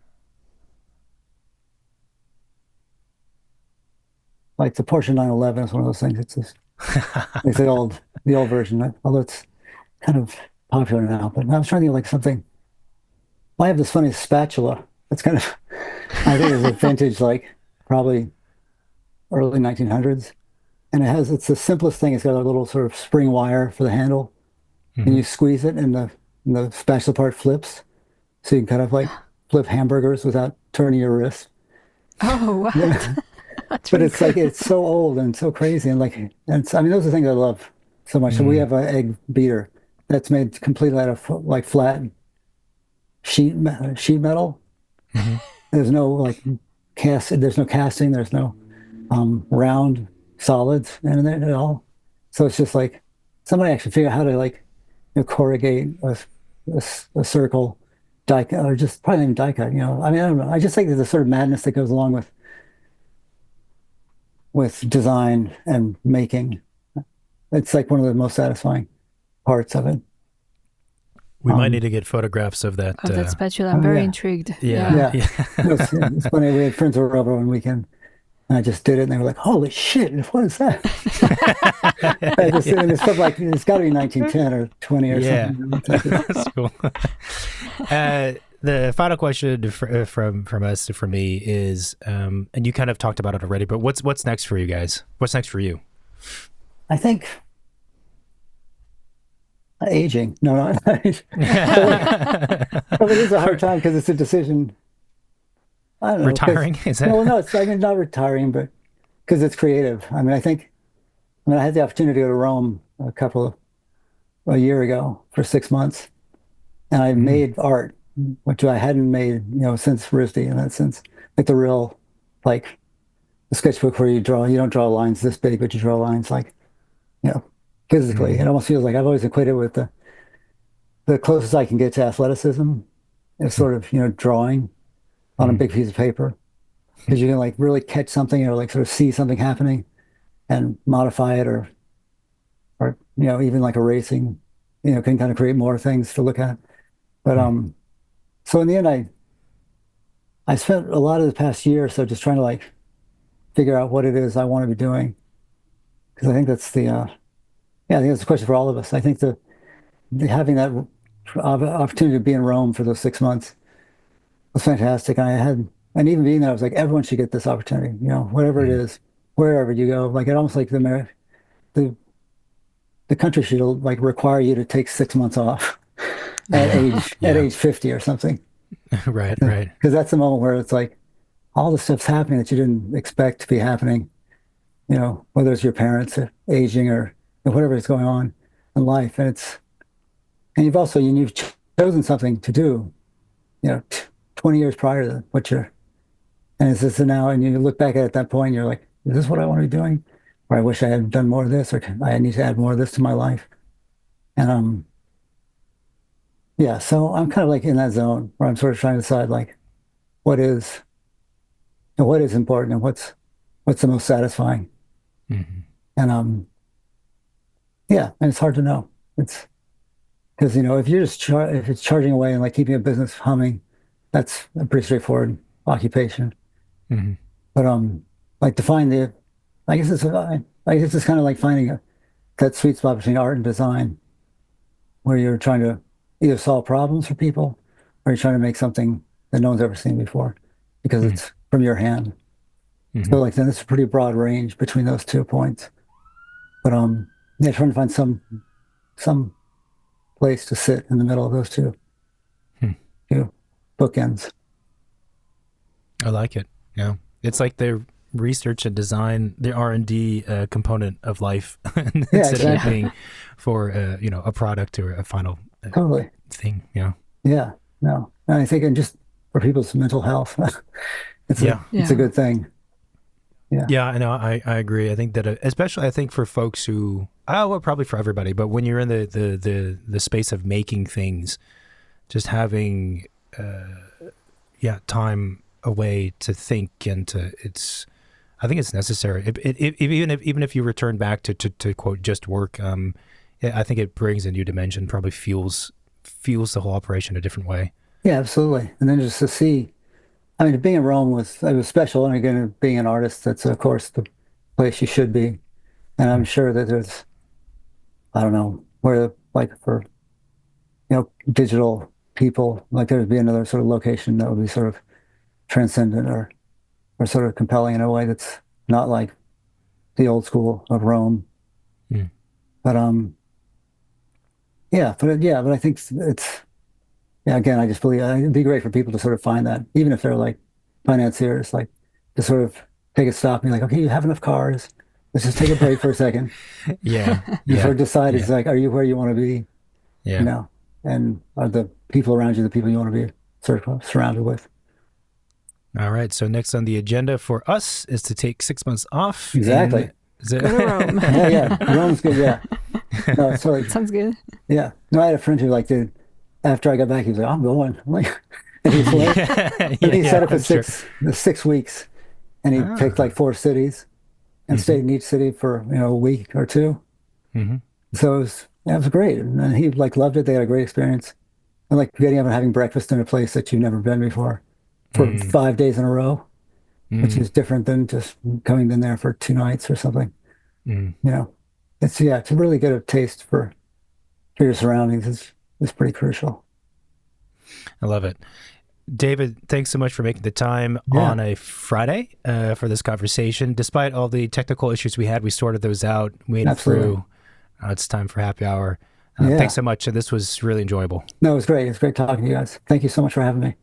like the Porsche 911 is one of those things. It's the old version, although it's kind of popular now. But I was trying to think of like something. Well, I have this funny spatula. It's kind of, I think it's a vintage, like probably early 1900s. And it's the simplest thing. It's got a little sort of spring wire for the handle, and Hmm you squeeze it, and the spatula part flips, so you can kind of like flip hamburgers without turning your wrist. Oh, what? Yeah, That's but really it's cool. like it's so old and so crazy, and like, I mean, those are things I love so much. So we mm have an egg beater that's made completely out of like flat sheet metal. hmm There's no like there's no casting, there's no round solids in there at all. So it's just like somebody actually figure out how to like corrugate a circle die cut, or just probably not even die cut. I mean, I don't know. I just think there's a sort of madness that goes along with design and making. It's like one of the most satisfying parts of it. We might need Um, to get photographs of that. Of that spatula. I'm oh very yeah, intrigued. Yeah, Yeah. yeah. yeah. It's funny. We had friends over one weekend, and I just did it, and they were like, "Holy shit! What is that?" I just yeah, and it's stuff like it's got to be 1910 or 20 or yeah. something. It's like this. That's cool. The final question from us for me is, and you kind of talked about it already, but what's next for you guys? What's next for you? I think aging. No, no. So, well, it is a hard time because it's a decision. I don't know. Because Retiring, is no, well, that? no, it's I mean not retiring, but because it's creative. I mean, I had the opportunity to go to Rome a year ago for 6 months, and I Mm, made art, which I hadn't made, since RISD, in that sense, like the real, like the sketchbook where you don't draw lines this big, but you draw lines like, you know, physically. mm, It almost feels like I've always equated with the closest I can get to athleticism is sort of, drawing on a mm, big piece of paper because you can like really catch something or like sort of see something happening and modify it or even like erasing, can kind of create more things to look at. But mm, so in the end, I spent a lot of the past year or so just trying to like figure out what it is I want to be doing because I think that's yeah, I think that's the question for all of us. I think having that opportunity to be in Rome for those 6 months was fantastic. And even being there, I was like, everyone should get this opportunity, whatever it Mm. is, wherever you go. Like it almost like the the country should like require you to take 6 months off at Yeah. age 50 or something. Right, right. Because that's the moment where it's like all the stuff's happening that you didn't expect to be happening, whether it's your parents aging or whatever is going on in life. And you've chosen something to do, 20 years prior to what and it's just now, and you look back at it at that point, and you're like, is this what I want to be doing? Or I wish I had done more of this, or I need to add more of this to my life. And yeah, so I'm kind of like in that zone where I'm sort of trying to decide like what is what is important and what's the most satisfying. Hmm. And yeah, and it's hard to know. It's because if you're if it's charging away and like keeping a business humming, that's a pretty straightforward occupation. Hmm. But like to find I guess it's kind of like finding that sweet spot between art and design, where you're trying to either solve problems for people or you're trying to make something that no one's ever seen before because Hmm. it's from your hand. So Hmm. like then it's a pretty broad range between those 2 points. But yeah, trying to find some place to sit in the middle of those two bookends. I like it. Yeah. It's like the research and design, the R&D component of life Yeah, instead of it exactly. being for, a product or a final Totally. thing. Yeah. Yeah. No. And I think and just for people's mental health, Yeah. it's a Yeah. good thing. Yeah. Yeah, I know. I agree. I think that, especially, I think for folks who, well, probably for everybody, but when you're in the space of making things, just having, time away to think and I think it's necessary. Even if you return back to quote just work, I think it brings a new dimension. Probably fuels the whole operation a different way. Yeah, absolutely. And then just to see, I mean, being in Rome it was special. And again, being an artist, that's of course the place you should be. And I'm Mm. sure that I don't know, where like for, digital people, like there'd be another sort of location that would be sort of transcendent or sort of compelling in a way that's not like the old school of Rome. Mm. But but I think yeah, again, I just believe it'd be great for people to sort of find that, even if they're like financiers, like to sort of take a stop and be like, okay, you have enough cars. Let's just take a break for a second Yeah, and sort yeah, of decide it's yeah, like, are you where you want to be, you yeah. know? And are the people around you the people you want to be sort of surrounded with? All right. So next on the agenda for us is to take 6 months off in. Exactly. Is it? Go to Rome. Yeah, yeah. Rome's good. Yeah. No, it's totally, Sounds good. yeah. No, I had a friend who like did, after I got back, he was like, I'm going. I'm like, and he flew, Yeah, and he set yeah, up I'm sure. 6 weeks and he picked like Ah. 4 cities and Hmm. stayed in each city for, a week or two. Hmm. So it was great. And he like loved it. They had a great experience. And like getting up and having breakfast in a place that you've never been before for Mm. 5 days in a row, which Mm. is different than just coming in there for 2 nights or something. Mm. You know, to really get a taste for your surroundings is pretty crucial. I love it. David, thanks so much for making the time Yeah, on a Friday for this conversation. Despite all the technical issues we had, we sorted those out, made it absolutely. through. It's time for happy hour. Thanks Yeah. so much. This was really enjoyable. No, it was great. It was great talking to you guys. Thank you so much for having me.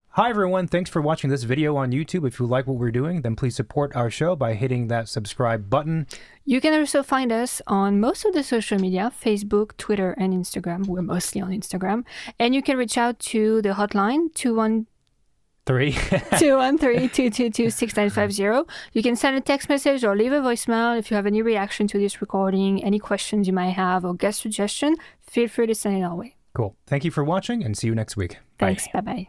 Hi, everyone. Thanks for watching this video on YouTube. If you like what we're doing, then please support our show by hitting that subscribe button. You can also find us on most of the social media, Facebook, Twitter, and Instagram. We're mostly on Instagram. And you can reach out to the hotline, 213-222-6950. You can send a text message or leave a voicemail if you have any reaction to this recording, any questions you might have, or guest suggestion. Feel free to send it our way. Cool. Thank you for watching and see you next week. Thanks. Bye. Bye-bye.